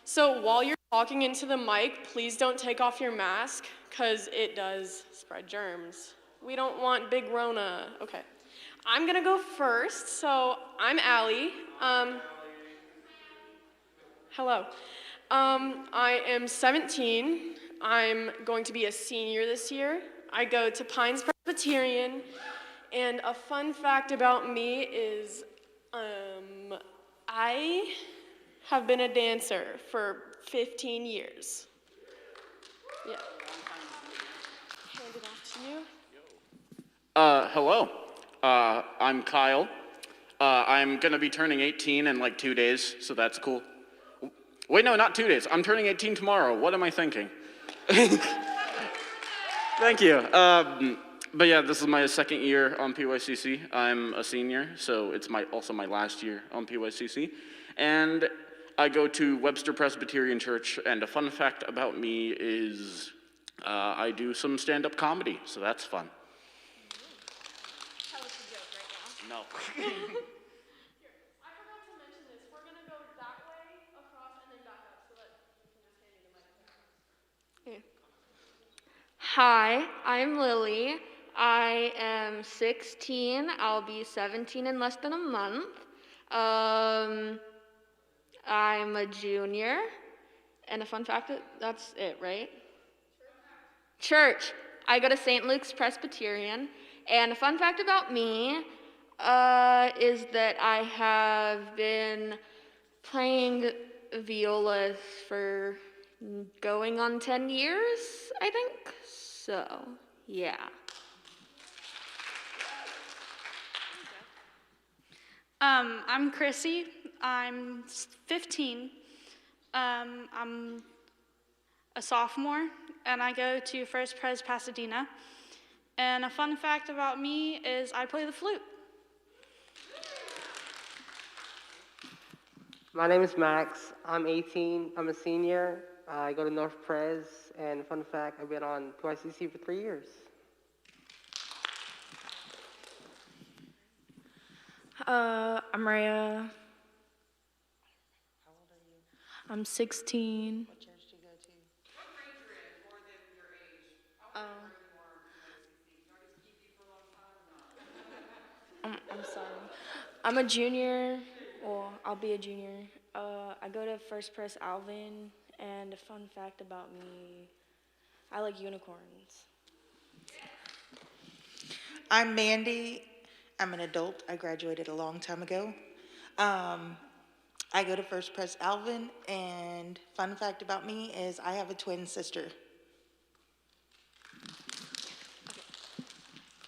So while you're talking into the mic, please don't take off your mask, because it does spread germs. We don't want big Rona. Okay. I'm gonna go first. So I'm Allie. Hello. I am 17. I'm going to be a senior this year. I go to Pines Presbyterian. And a fun fact about me is I have been a dancer for 15 years. Yeah. Hand it off to you. Hello. I'm Kyle. I'm gonna be turning 18 in like 2 days, so that's cool. Wait, no, not 2 days. I'm turning 18 tomorrow. What am I thinking? Thank you. But yeah, this is my second year on PYCC. I'm a senior, so it's also my last year on PYCC. And I go to Webster Presbyterian Church, and a fun fact about me is I do some stand-up comedy, so that's fun. Tell us a joke right now. No. I forgot to mention this. We're going to go that way, across, and then back up, so that you can just hand me the microphone. Hi, I'm Lily. I am 16. I'll be 17 in less than a month. I'm a junior. And a fun fact, that's it, right? Church. I go to St. Luke's Presbyterian. And a fun fact about me is that I have been playing viola for going on 10 years, I think. So, yeah. I'm Chrissy. I'm 15. I'm a sophomore, and I go to First Pres Pasadena. And a fun fact about me is I play the flute. My name is Max. I'm 18. I'm a senior. I go to North Pres, and fun fact, I've been on PYCC for 3 years. I'm Rhea. How old are you? I'm 16. What church do you go to? What grade you're in, more than your age? How old are you more PYCC? Do I just keep you for a long time or not? I'm sorry. I'm a junior. Well, I'll be a junior. I go to First Pres Alvin, and a fun fact about me, I like unicorns. I'm Mandy. I'm an adult. I graduated a long time ago. I go to First Pres Alvin, and fun fact about me is I have a twin sister.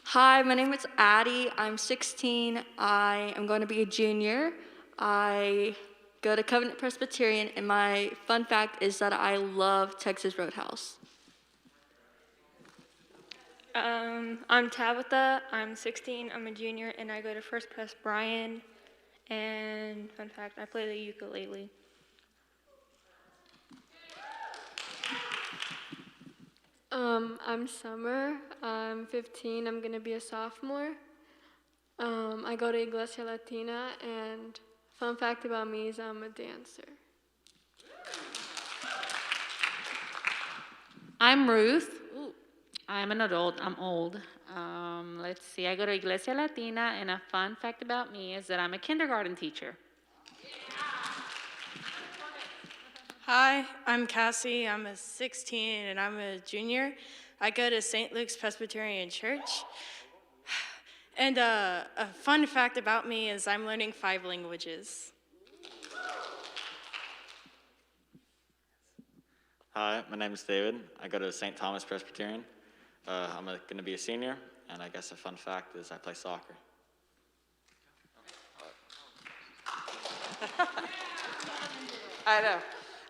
Hi, my name is Addie. I'm 16. I am going to be a junior. I go to Covenant Presbyterian, and my fun fact is that I love Texas Roadhouse. I'm Tabitha. I'm 16. I'm a junior, and I go to First Pres Bryan. And fun fact, I play the ukulele. I'm Summer. I'm 15. I'm gonna be a sophomore. I go to Iglesia Latina, and fun fact about me is I'm a dancer. I'm Ruth. I'm an adult. I'm old. Let's see. I go to Iglesia Latina, and a fun fact about me is that I'm a kindergarten teacher. Hi, I'm Cassie. I'm a 16 and I'm a junior. I go to St. Luke's Presbyterian Church. And a fun fact about me is I'm learning 5 languages. Hi, my name is David. I go to St. Thomas Presbyterian. I'm going to be a senior, and I guess a fun fact is I play soccer. I know.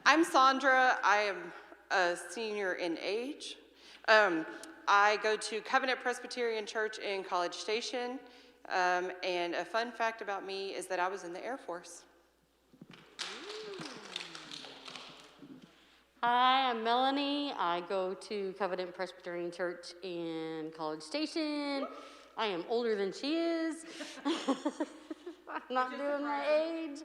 I'm Sandra. I am a senior in age. I go to Covenant Presbyterian Church in College Station. And a fun fact about me is that I was in the Air Force. Hi, I'm Melanie. I go to Covenant Presbyterian Church in College Station. I am older than she is. I'm not doing my age.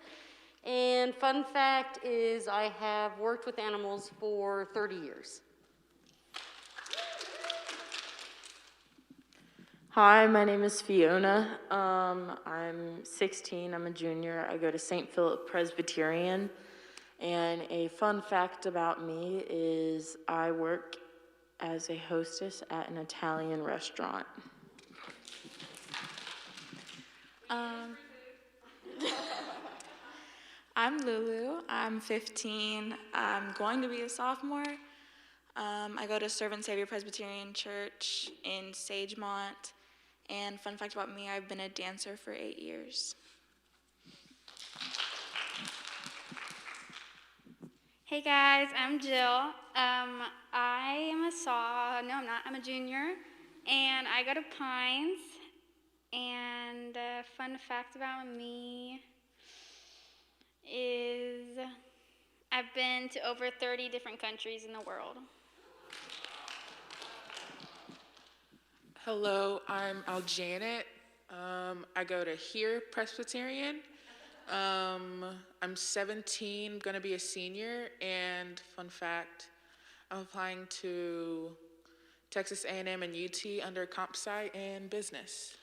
And fun fact is I have worked with animals for 30 years. Hi, my name is Fiona. I'm 16. I'm a junior. I go to St. Philip Presbyterian. And a fun fact about me is I work as a hostess at an Italian restaurant. I'm Lulu. I'm 15. I'm going to be a sophomore. I go to Servant Savior Presbyterian Church in Sagemont. And fun fact about me, I've been a dancer for 8 years. Hey guys, I'm Jill. I am I'm a junior, and I go to Pines. And a fun fact about me is I've been to over 30 different countries in the world. Hello, I'm Aljanet. I go to Here Presbyterian. I'm 17, gonna be a senior, and fun fact, I'm applying to Texas A&M and UT under comp sci and business.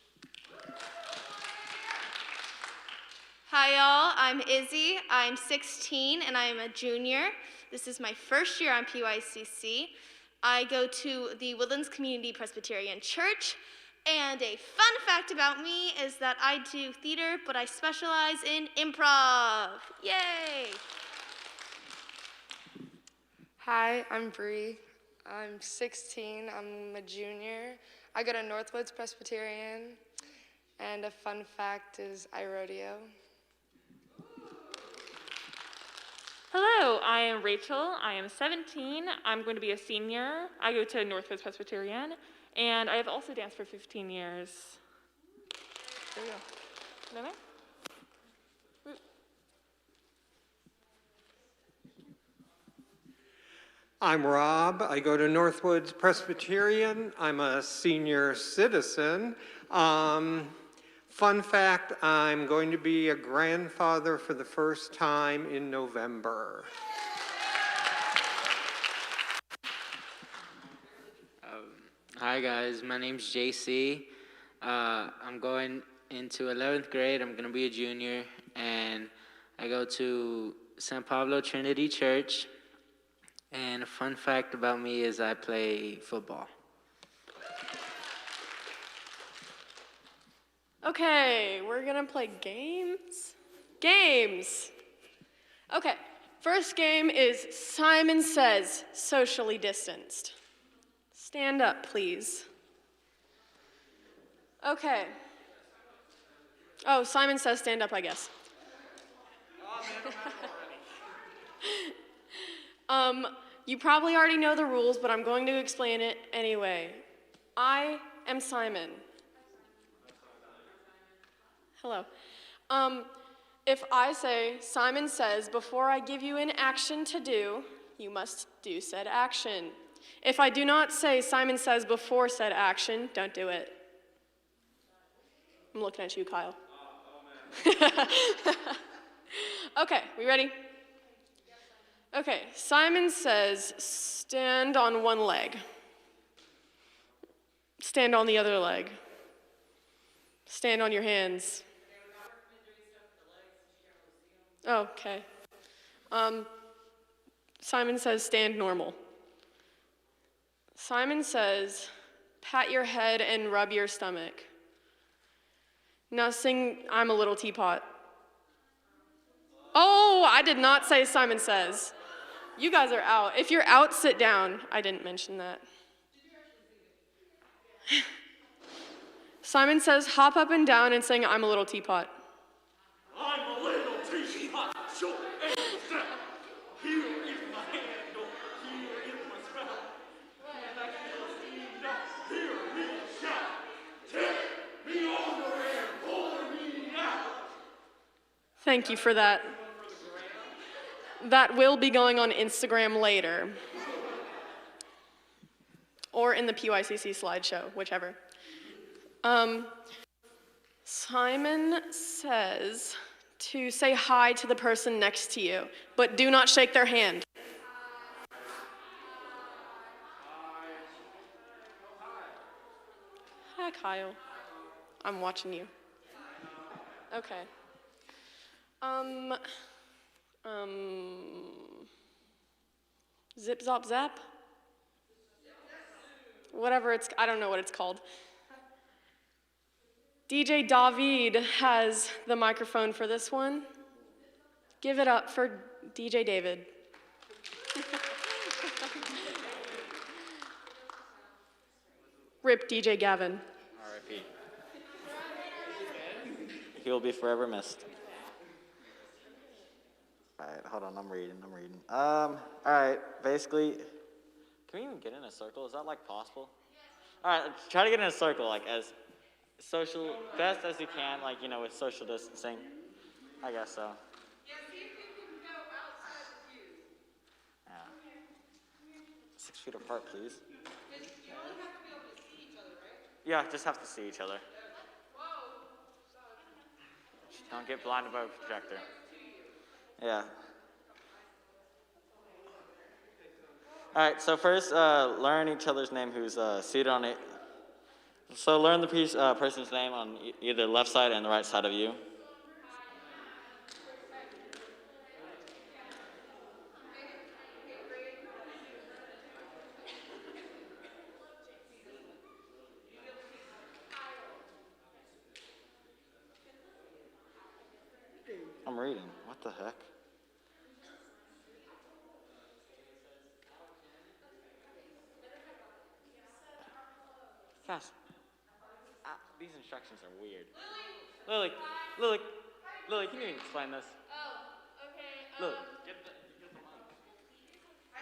Hi y'all, I'm Izzy. I'm 16 and I'm a junior. This is my first year on PYCC. I go to the Woodlands Community Presbyterian Church. And a fun fact about me is that I do theater, but I specialize in improv. Yay! Hi, I'm Bree. I'm 16. I'm a junior. I go to Northwoods Presbyterian. And a fun fact is I rodeo. Hello, I am Rachel. I am 17. I'm going to be a senior. I go to Northwoods Presbyterian. And I have also danced for 15 years. There you go. No, no? I'm Rob. I go to Northwoods Presbyterian. I'm a senior citizen. Fun fact, I'm going to be a grandfather for the first time in November. Hi guys, my name's JC. I'm going into 11th grade. I'm going to be a junior, and I go to San Pablo Trinity Church. And a fun fact about me is I play football. Okay, we're gonna play games. Games. Okay, first game is Simon Says, socially distanced. Stand up, please. Okay. Oh, Simon Says stand up, I guess. You probably already know the rules, but I'm going to explain it anyway. I am Simon. Hello. If I say, Simon says, before I give you an action to do, you must do said action. If I do not say, Simon says, before said action, don't do it. I'm looking at you, Kyle. Okay, we ready? Okay, Simon says, stand on one leg. Stand on the other leg. Stand on your hands. Oh, okay. Simon says stand normal. Simon says pat your head and rub your stomach. Now sing I'm a Little Teapot. Oh, I did not say Simon says. You guys are out. If you're out, sit down. I didn't mention that. Simon says hop up and down and sing I'm a Little Teapot. I'm a little teapot, short and stout. Here is my handle, here is my spout. When I feel steamed up, hear me shout. Tip me over and pour me out. Thank you for that. That will be going on Instagram later. Or in the PYCC slideshow, whichever. Simon says to say hi to the person next to you, but do not shake their hand. Hi, Kyle. I'm watching you. Okay. Zip, zop, zap? Whatever I don't know what it's called. DJ David has the microphone for this one. Give it up for DJ David. Rip DJ Gavin. R.I.P. He will be forever missed. All right, hold on, I'm reading. All right, basically, can we even get in a circle? Is that, like, possible? All right, let's try to get in a circle, like, as social, best as you can, like, you know, with social distancing. I guess so. Yeah, see if you can go outside the pews. Yeah. 6 feet apart, please. You only have to be able to see each other, right? Yeah, just have to see each other. Don't get blinded by a projector. Yeah. All right, so first, learn each other's name who's seated on it. So learn the person's name on either the left side and the right side of you. I'm reading. What the heck? Guys, these instructions are weird. Lily, can you explain this? Oh, okay. Lily, I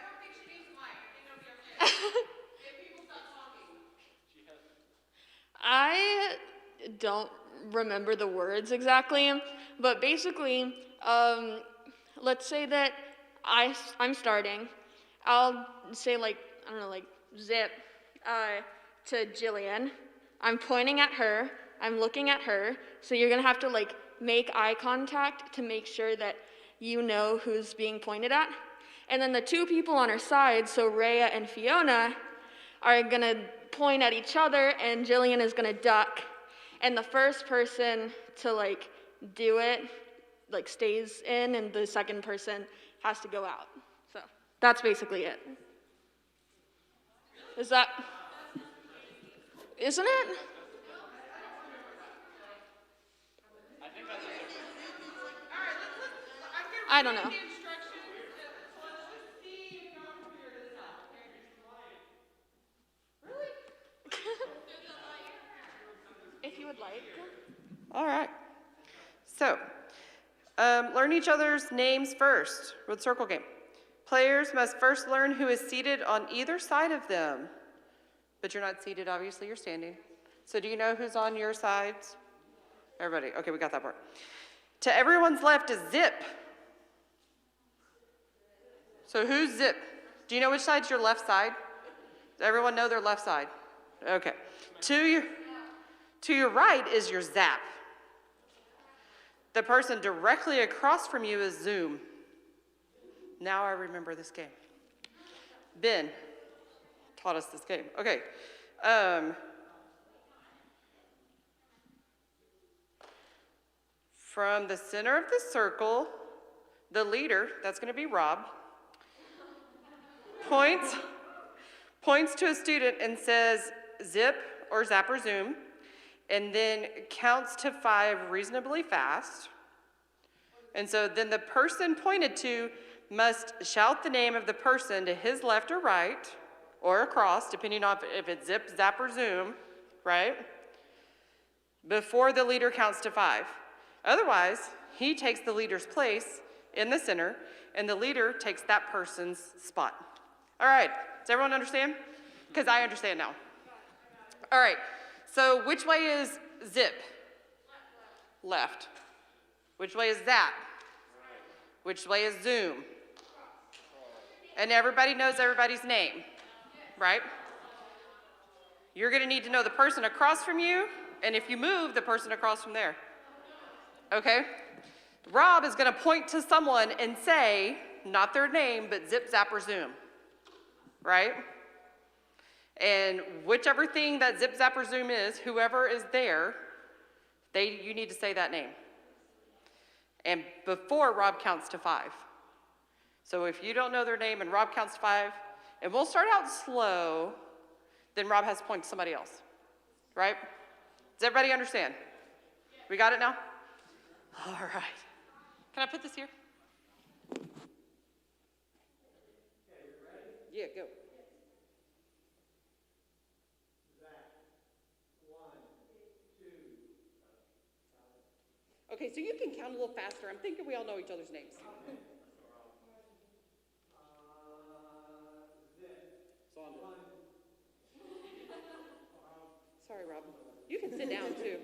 don't think she needs a mic. I think it'll be okay. If people stop talking. I don't remember the words exactly, but basically, let's say that I'm starting. I'll say like, I don't know, like zip to Jillian. I'm pointing at her, I'm looking at her, so you're gonna have to like make eye contact to make sure that you know who's being pointed at. And then the two people on her side, so Rhea and Fiona, are gonna point at each other and Jillian is gonna duck. And the first person to like do it, like stays in and the second person has to go out. So that's basically it. Isn't it? I don't know. If you would like. All right. So, learn each other's names first with circle game. Players must first learn who is seated on either side of them. But you're not seated, obviously, you're standing. So do you know who's on your sides? Everybody, okay, we got that part. To everyone's left is Zip. So who's Zip? Do you know which side's your left side? Does everyone know their left side? Okay. To your right is your Zap. The person directly across from you is Zoom. Now I remember this game. Ben taught us this game. Okay. From the center of the circle, the leader, that's going to be Rob, points to a student and says, zip or zap or zoom, and then counts to 5 reasonably fast. And so then the person pointed to must shout the name of the person to his left or right, or across, depending on if it's zip, zap, or zoom, right? Before the leader counts to 5. Otherwise, he takes the leader's place in the center, and the leader takes that person's spot. All right, does everyone understand? Because I understand now. All right, so which way is zip? Left. Which way is zap? Which way is zoom? And everybody knows everybody's name, right? You're gonna need to know the person across from you, and if you move, the person across from there. Okay? Rob is gonna point to someone and say, not their name, but zip, zap, or zoom, right? And whichever thing that zip, zap, or zoom is, whoever is there, you need to say that name. And before Rob counts to 5. So if you don't know their name and Rob counts to 5, and we'll start out slow, then Rob has to point to somebody else, right? Does everybody understand? We got it now? All right. Can I put this here? Yeah, go. Okay, so you can count a little faster. I'm thinking we all know each other's names. Sorry, Rob. You can sit down, too.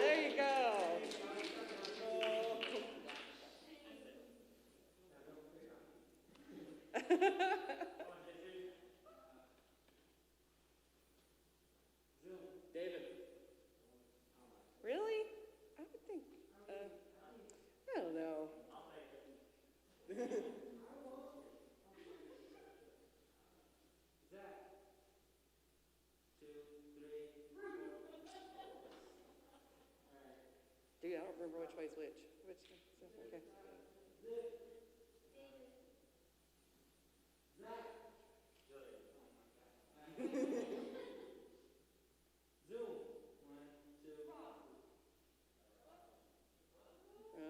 There you go. David. Really? I would think, I don't know. Dude, I don't remember which way's which. Okay.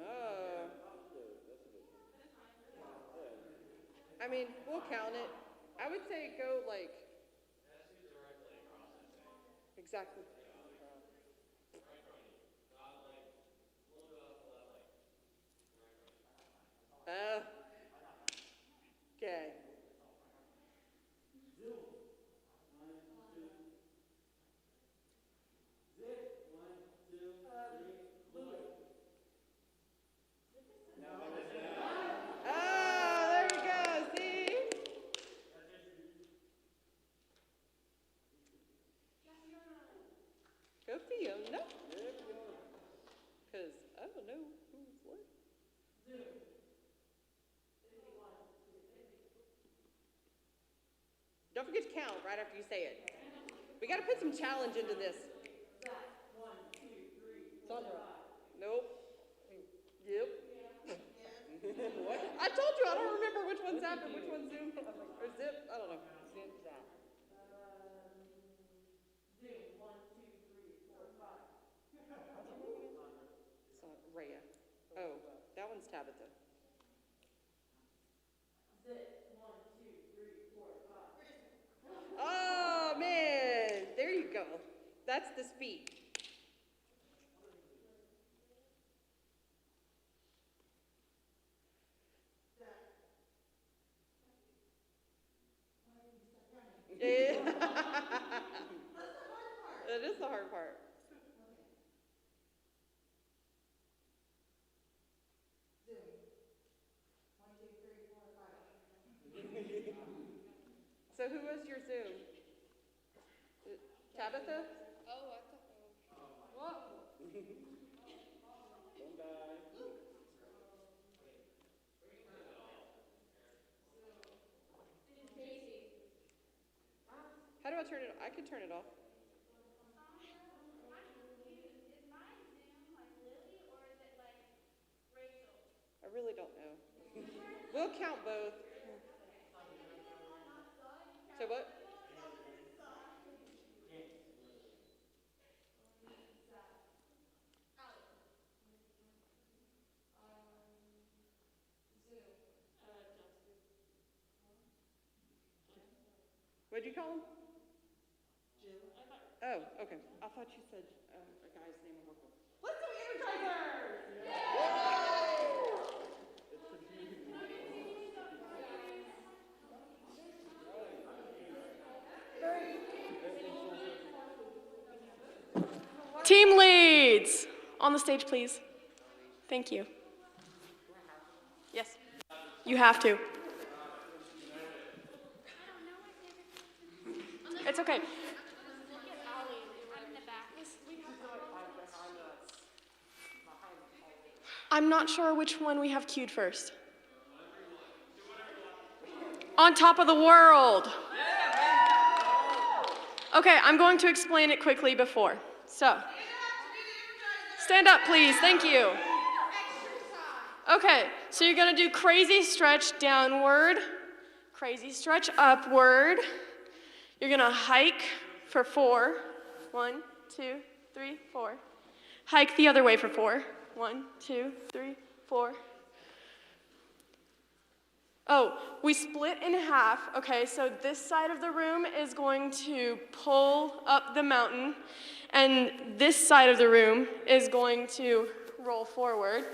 Oh. I mean, we'll count it. I would say go like. Exactly. Okay. Oh, there you go. See? Go Fiona. Because I don't know who's what. Don't forget to count right after you say it. We got to put some challenge into this. Sandra. Nope. Yep. What? I told you I don't remember which one's zap and which one's zoom or zip. I don't know. Zip, zap. Zoom. 1, 2, 3, 4, 5. Rhea. Oh, that one's Tabitha. Zip. 1, 2, 3, 4, 5. Oh man, there you go. That's the speed. Yeah. That is the hard part. Zoom. 1, 2, 3, 4, 5. So who was your Zoom? Tabitha? Oh, I thought. Whoa. turn it, I could turn it off. I really don't know. We'll count both. So what? What'd you call him? Oh, okay. I thought you said a guy's name in work. Let's go Energizer! Team leads, on the stage, please. Thank you. Yes, you have to. It's okay. I'm not sure which one we have queued first. On top of the world. Okay, I'm going to explain it quickly before. So, stand up, please. Thank you. Okay, so you're gonna do crazy stretch downward, crazy stretch upward. You're gonna hike for 4. 1, 2, 3, 4. Hike the other way for 4. 1, 2, 3, 4. Oh, we split in half. Okay, so this side of the room is going to pull up the mountain, and this side of the room is going to roll forward,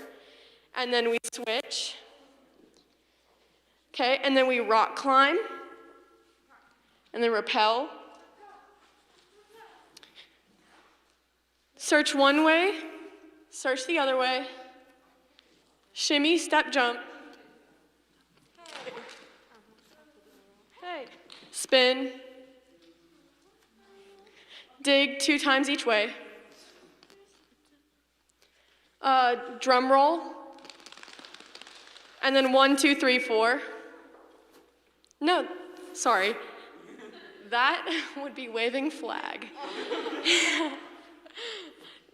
and then we switch. Okay, and then we rock climb, and then rappel. Search one way, search the other way, shimmy, step, jump. Hey. Spin. Dig 2 times each way. Drum roll. And then 1, 2, 3, 4. No, sorry. That would be waving flag.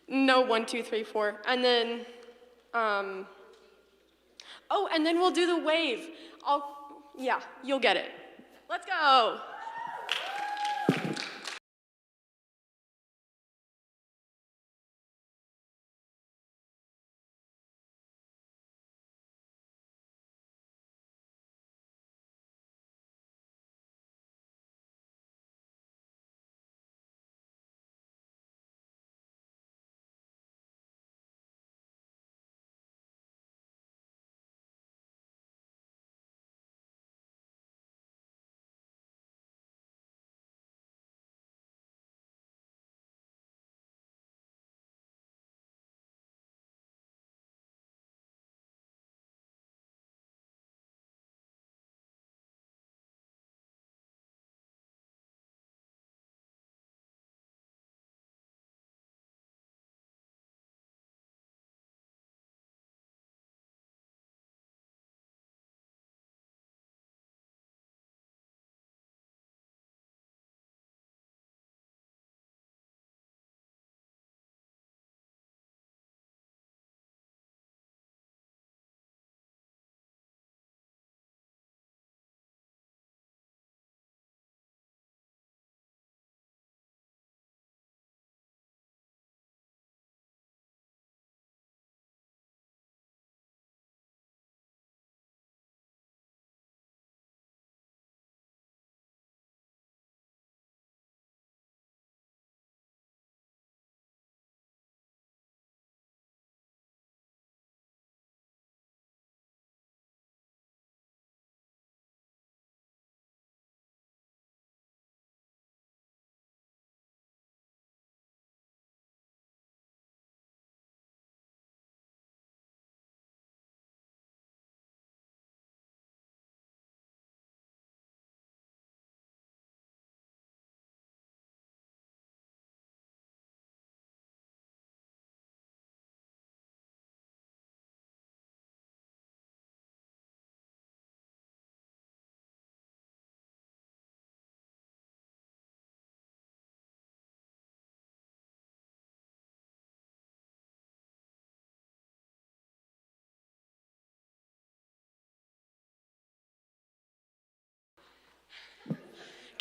No, 1, 2, 3, 4. And then, oh, and then we'll do the wave. Yeah, you'll get it. Let's go.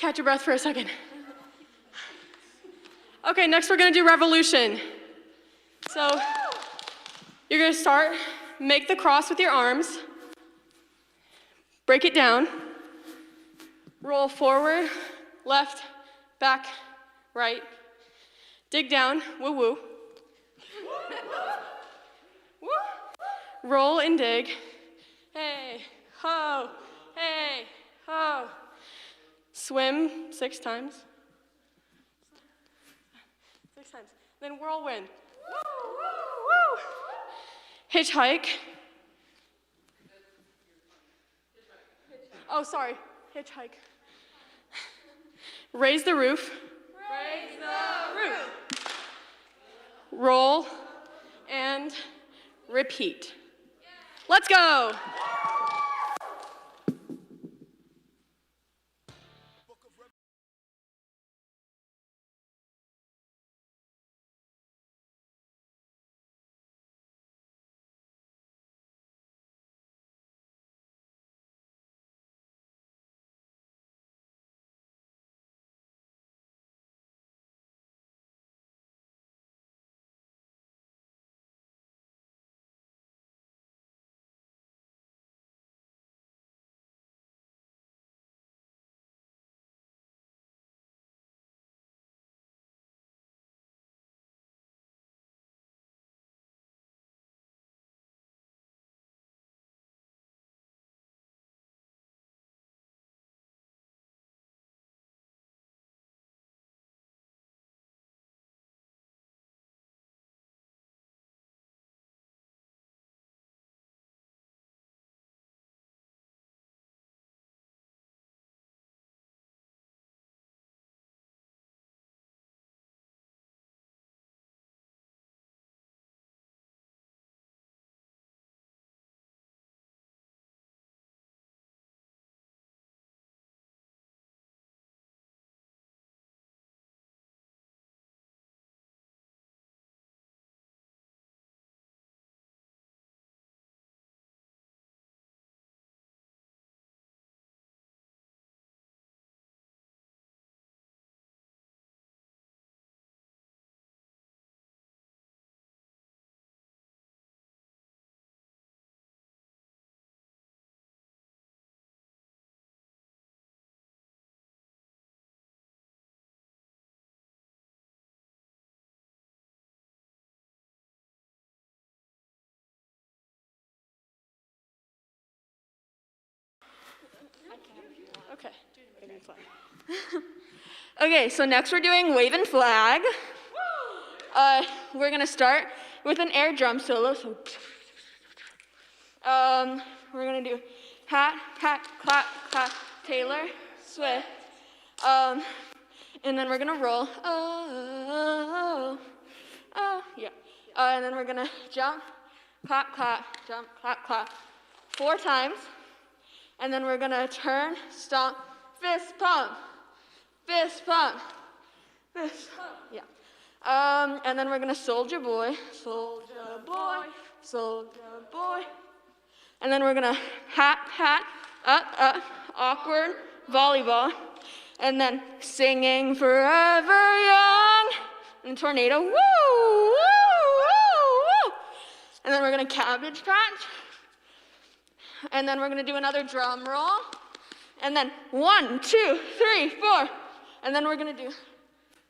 Catch your breath for a second. Okay, next we're gonna do revolution. So you're gonna start, make the cross with your arms, break it down, roll forward, left, back, right, dig down, woo woo. Roll and dig. Hey, ho, hey, ho. Swim 6 times. 6 times. Then whirlwind. Woo, woo, woo. Hitchhike. Oh, sorry. Hitchhike. Raise the roof. Raise the roof. Roll and repeat. Let's go. Okay. Okay, so next we're doing waving flag. We're gonna start with an air drum solo. So, we're gonna do hat, hat, clap, clap, Taylor, Swift. And then we're gonna roll. Oh, yeah. And then we're gonna jump, clap, clap, jump, clap, clap, 4 times. And then we're gonna turn, stomp, fist pump, fist pump, fist pump. Yeah. And then we're gonna soldier boy, soldier boy, soldier boy. And then we're gonna hat, hat, up, up, awkward, volleyball. And then singing forever young, and tornado, woo, woo, woo, woo. And then we're gonna cabbage patch. And then we're gonna do another drum roll. And then 1, 2, 3, 4. And then we're gonna do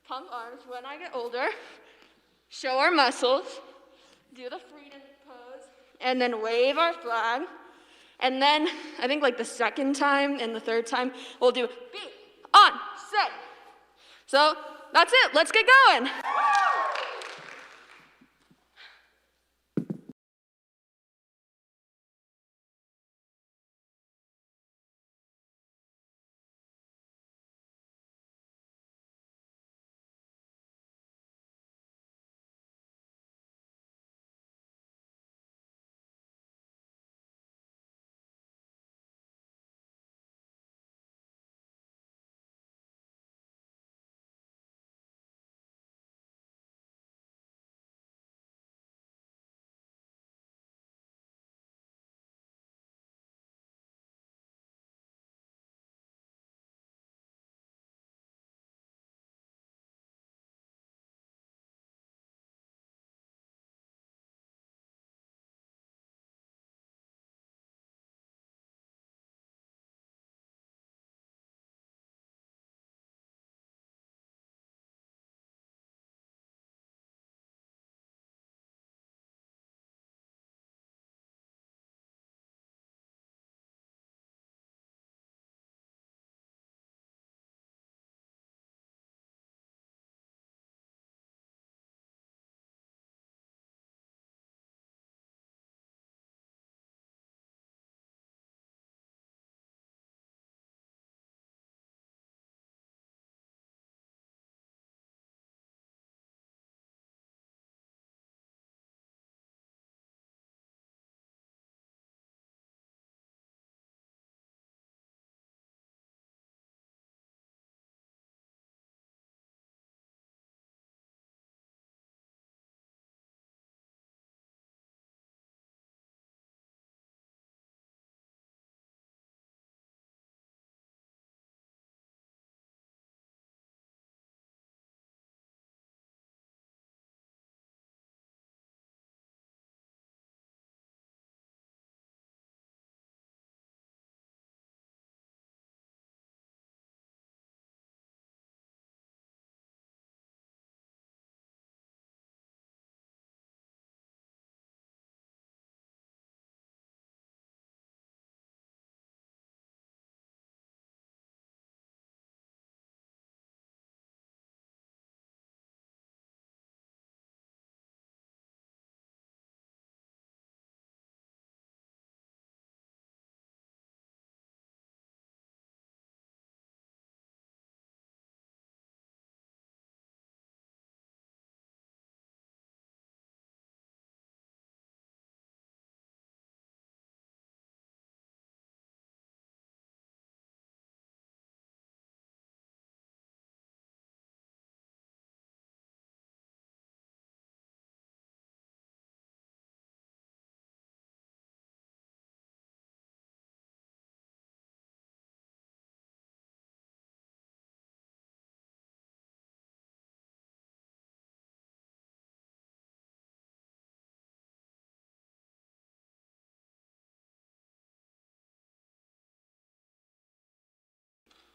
pump arms when I get older, show our muscles, do the freedom pose, and then wave our flag. And then I think like the second time and the third time, we'll do be on, set. So that's it, let's get going.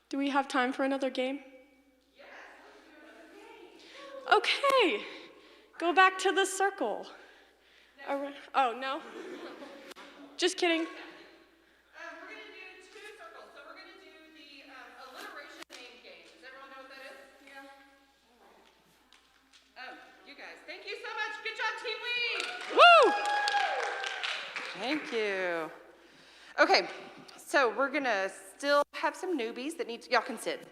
Do we have time for another game? Okay, go back to the circle. Oh, no? Just kidding. We're going to do two circles. So we're going to do the alliteration name game. Does everyone know what that is? Yeah. You guys, thank you so much. Good job, Team Lead. Woo! Thank you. Okay, so we're going to still have some newbies that need to, y'all can sit.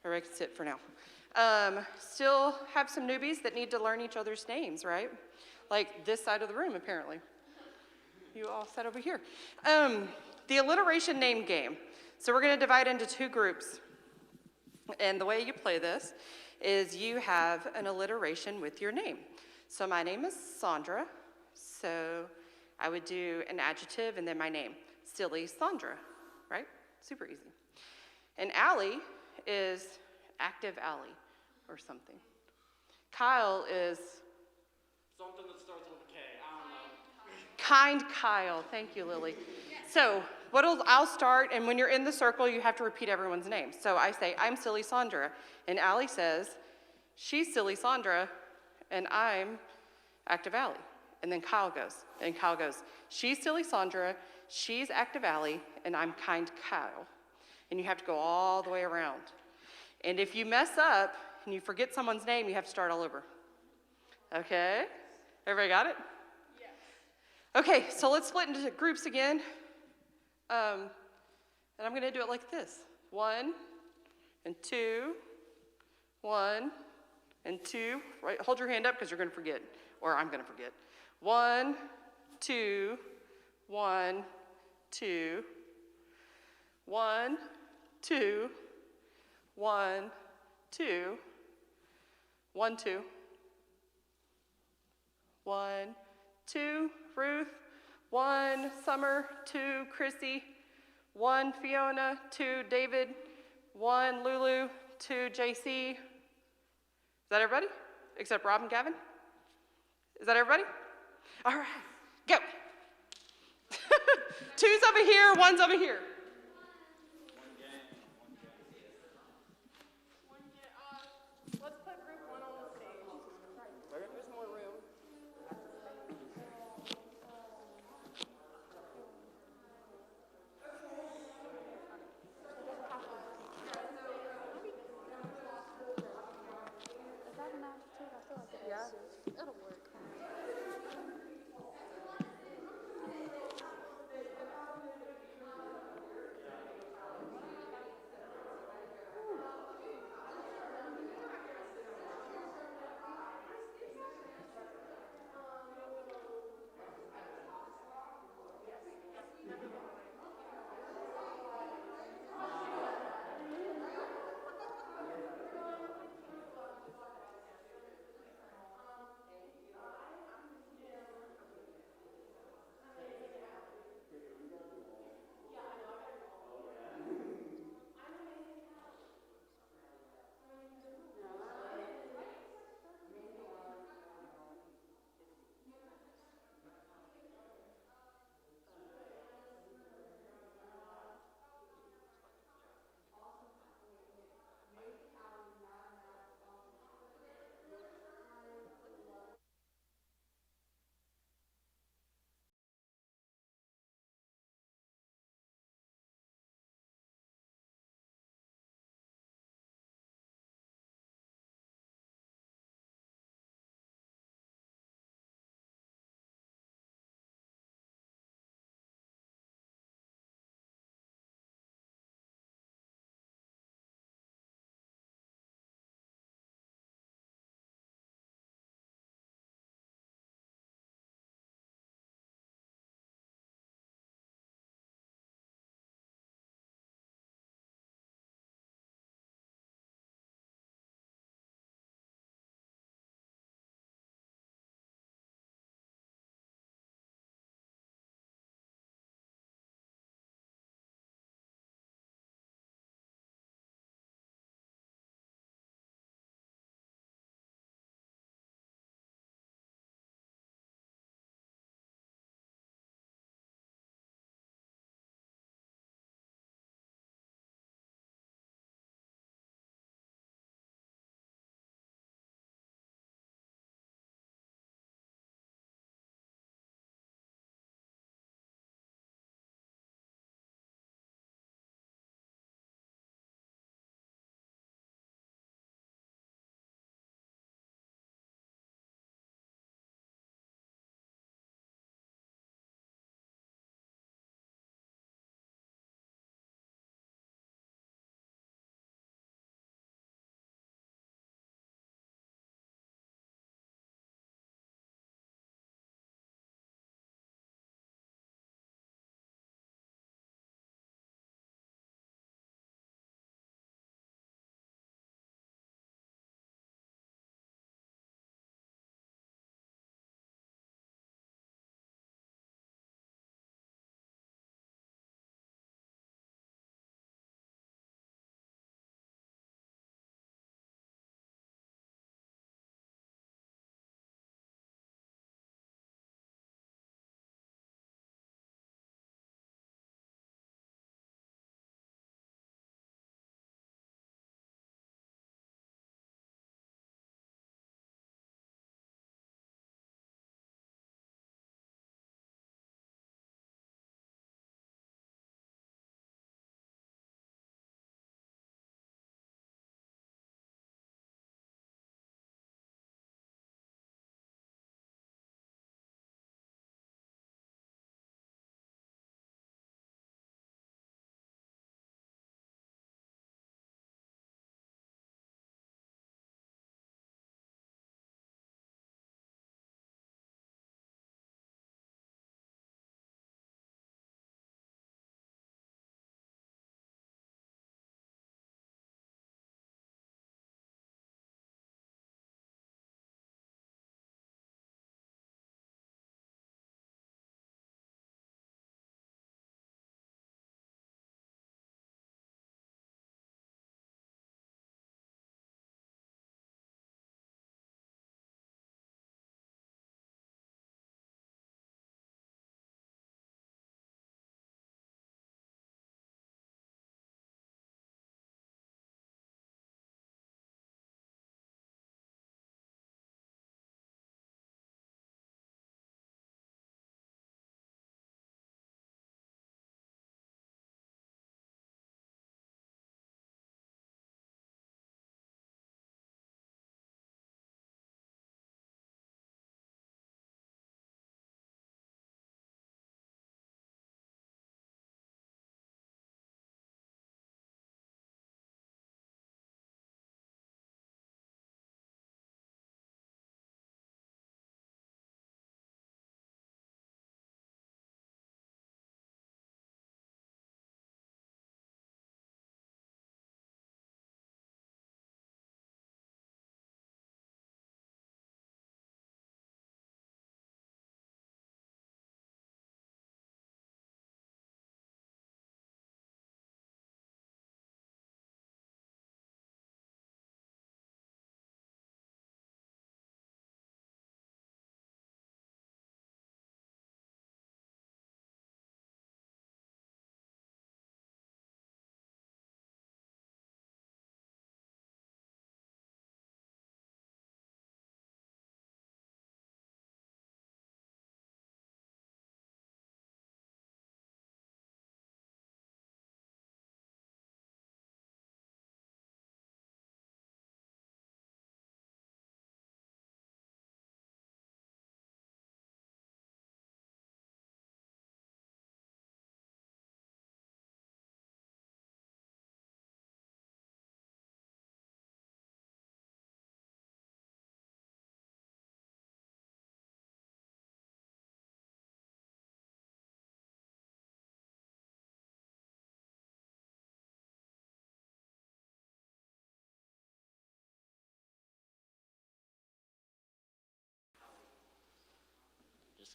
Everybody can sit for now. Still have some newbies that need to learn each other's names, right? Like this side of the room, apparently. You all sat over here. The alliteration name game. So we're going to divide into two groups. And the way you play this is you have an alliteration with your name. So my name is Sandra. So I would do an adjective and then my name. Silly Sandra, right? Super easy. And Allie is active Allie or something. Kyle is Something that starts with a K. I don't know. kind Kyle. Thank you, Lily. So I'll start, and when you're in the circle, you have to repeat everyone's name. So I say, I'm Silly Sandra, and Allie says, she's Silly Sandra, and I'm active Allie. And then Kyle goes, she's Silly Sandra, she's active Allie, and I'm kind Kyle. And you have to go all the way around. And if you mess up and you forget someone's name, you have to start all over. Okay? Everybody got it? Yes. Okay, so let's split into groups again. And I'm going to do it like this. 1 and 2, 1 and 2. Right, hold your hand up because you're going to forget, or I'm going to forget. 1, 2, 1, 2, 1, 2, 1, 2, 1, 2, 1, 2, Ruth, 1, Summer, 2, Chrissy, 1, Fiona, 2, David, 1, Lulu, 2, JC. Is that everybody? Except Rob and Gavin? Is that everybody? All right, go. 2's over here, 1's over here. Let's put group 1 on the stage. There's more room. It'll work.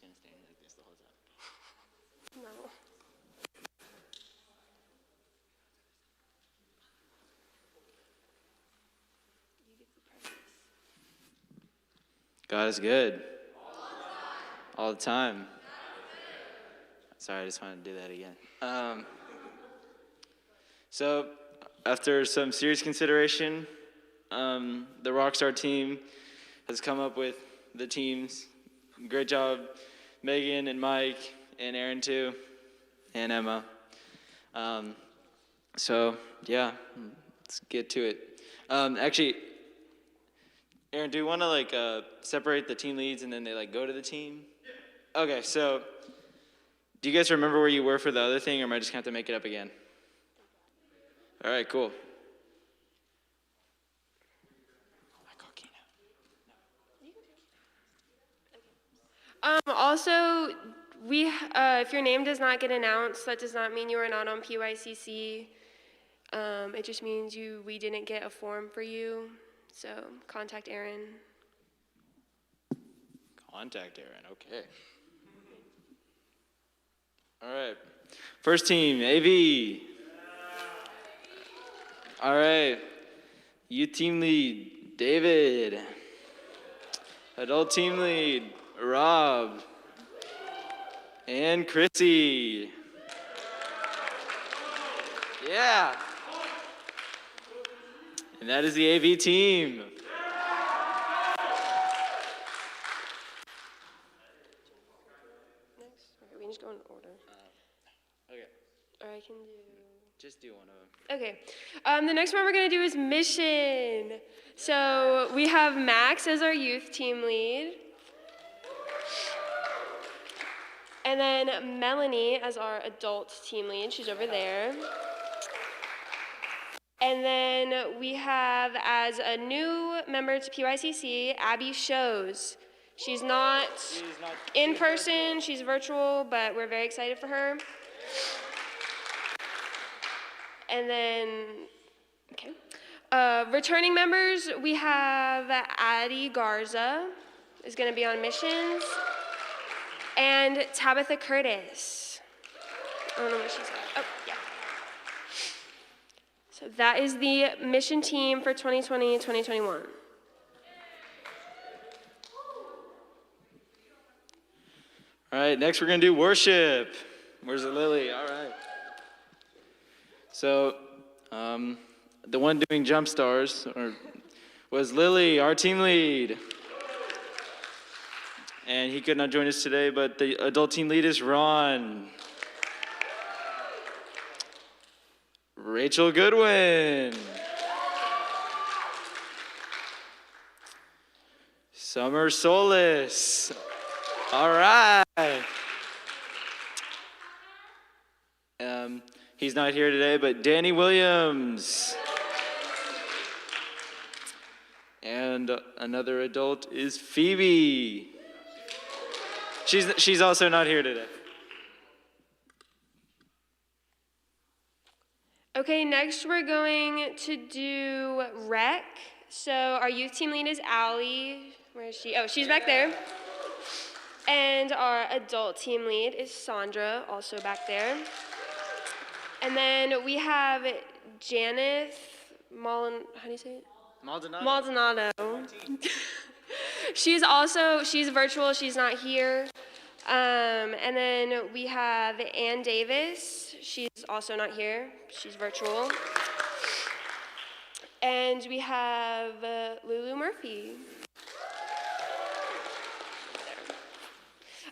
just gonna stand like this the whole time. No. God is good. All the time. Sorry, I just wanted to do that again. So, after some serious consideration, the Rockstar team has come up with the teams. Great job, Megan and Mike and Aaron too, and Emma. So, yeah, let's get to it. Actually, Aaron, do you want to separate the team leads and then they go to the team? Yeah. Okay, so do you guys remember where you were for the other thing, or am I just gonna have to make it up again? All right, cool. Also, if your name does not get announced, that does not mean you are not on PYCC. It just means we didn't get a form for you. So contact Aaron. Contact Aaron, okay. All right. First team, AV. All right. Youth team lead, David. Adult team lead, Rob. And Chrissy. Yeah. And that is the AV team. We can just go in order. Okay. Or I can do. Just do one of them. Okay. The next one we're going to do is mission. So we have Max as our youth team lead. And then Melanie as our adult team lead. She's over there. And then we have as a new member to PYCC, Abby Shows. She's not in person, she's virtual, but we're very excited for her. And then, okay. Returning members, we have Addie Garza is going to be on missions. And Tabitha Curtis. I don't know what she's at. Oh, yeah. So that is the mission team for 2020-2021. All right, next we're going to do worship. Where's the Lily? All right. So, the one doing jump stars was Lily, our team lead. And he could not join us today, but the adult team lead is Ron. Rachel Goodwin. Summer Solis. All right. He's not here today, but Danny Williams. And another adult is Phoebe. She's also not here today. Okay, next we're going to do rec. So our youth team lead is Allie. Where is she? Oh, she's back there. And our adult team lead is Sandra, also back there. And then we have Janeth how do you say it? Maldonado. She's virtual, she's not here. And then we have Ann Davis. She's also not here. She's virtual. And we have Lulu Murphy. There.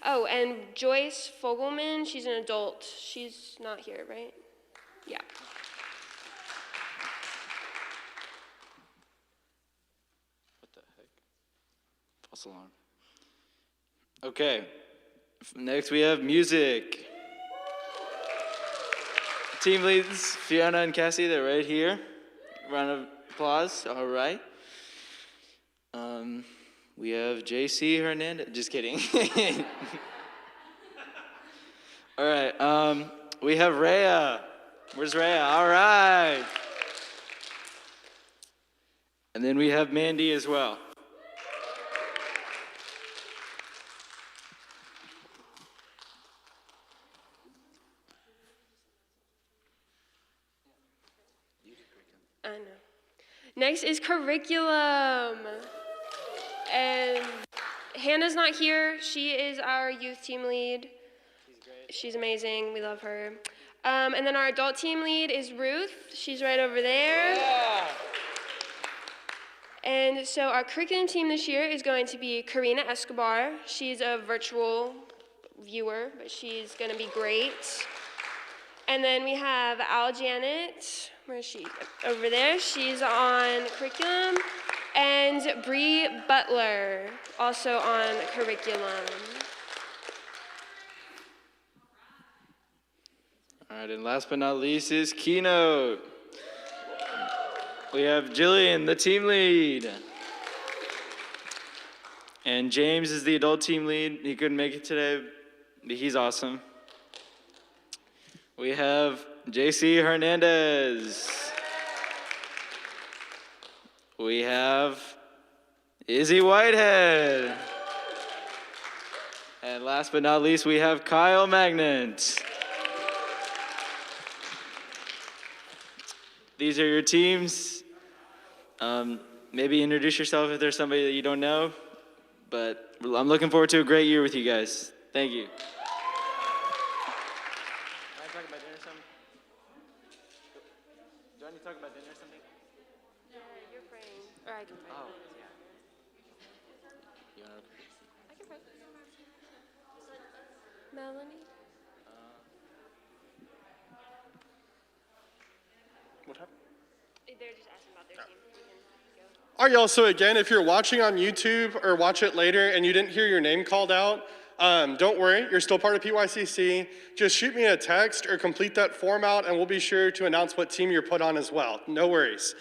Oh, and Joyce Fogelman. She's an adult. She's not here, right? Yeah. What the heck? False alarm. Okay. Next we have music. Team leads, Fiona and Cassie, they're right here. Round of applause, all right. We have JC Hernandez, just kidding. All right, we have Rhea. Where's Rhea? All right. And then we have Mandy as well. I know. Next is curriculum. And Hannah's not here. She is our youth team lead. She's amazing. We love her. And then our adult team lead is Ruth. She's right over there. Yeah. And so our curriculum team this year is going to be Karina Escobar. She's a virtual viewer, but she's going to be great. And then we have Al Janet. Where is she? Over there. She's on curriculum. And Bree Butler, also on curriculum. All right, and last but not least is keynote. We have Jillian, the team lead. And James is the adult team lead. He couldn't make it today, but he's awesome. We have JC Hernandez. We have Izzy Whitehead. And last but not least, we have Kyle Magnant. These are your teams. Maybe introduce yourself if there's somebody that you don't know. But I'm looking forward to a great year with you guys. Thank you. Can I talk about dinner or something? Do I need to talk about dinner or something? No, you're praying. Or I can pray. Oh, yeah. You want to? I can pray. Melanie? What happened? They're just asking about their team. All right, y'all, so again, if you're watching on YouTube or watch it later and you didn't hear your name called out, don't worry, you're still part of PYCC. Just shoot me a text or complete that form out and we'll be sure to announce what team you're put on as well. No worries.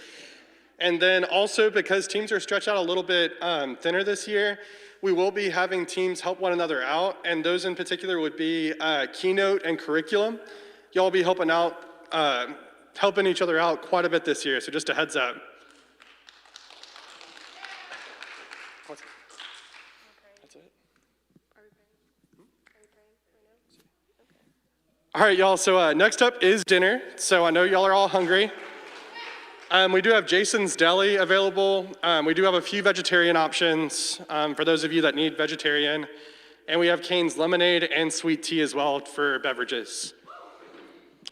And then also, because teams are stretched out a little bit thinner this year, we will be having teams help one another out, and those in particular would be keynote and curriculum. Y'all will be helping out, helping each other out quite a bit this year, so just a heads up. That's it. All right, y'all, so next up is dinner. So I know y'all are all hungry. We do have Jason's Deli available. We do have a few vegetarian options for those of you that need vegetarian. And we have Cane's Lemonade and sweet tea as well for beverages.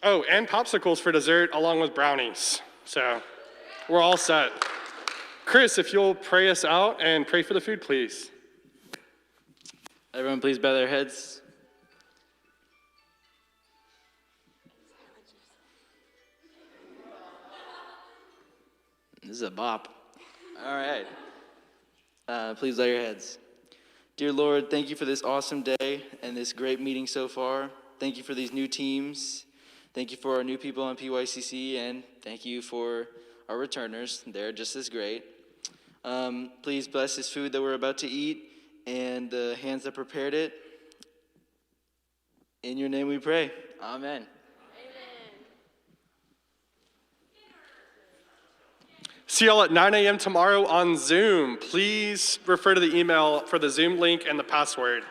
Oh, and popsicles for dessert along with brownies. So we're all set. Chris, if you'll pray us out and pray for the food, please. Everyone please bow their heads. This is a bop. All right. Please bow your heads. Dear Lord, thank you for this awesome day and this great meeting so far. Thank you for these new teams. Thank you for our new people on PYCC, and thank you for our returners. They're just as great. Please bless this food that we're about to eat and the hands that prepared it. In your name we pray. Amen. See y'all at 9 a.m. tomorrow on Zoom. Please refer to the email for the Zoom link and the password.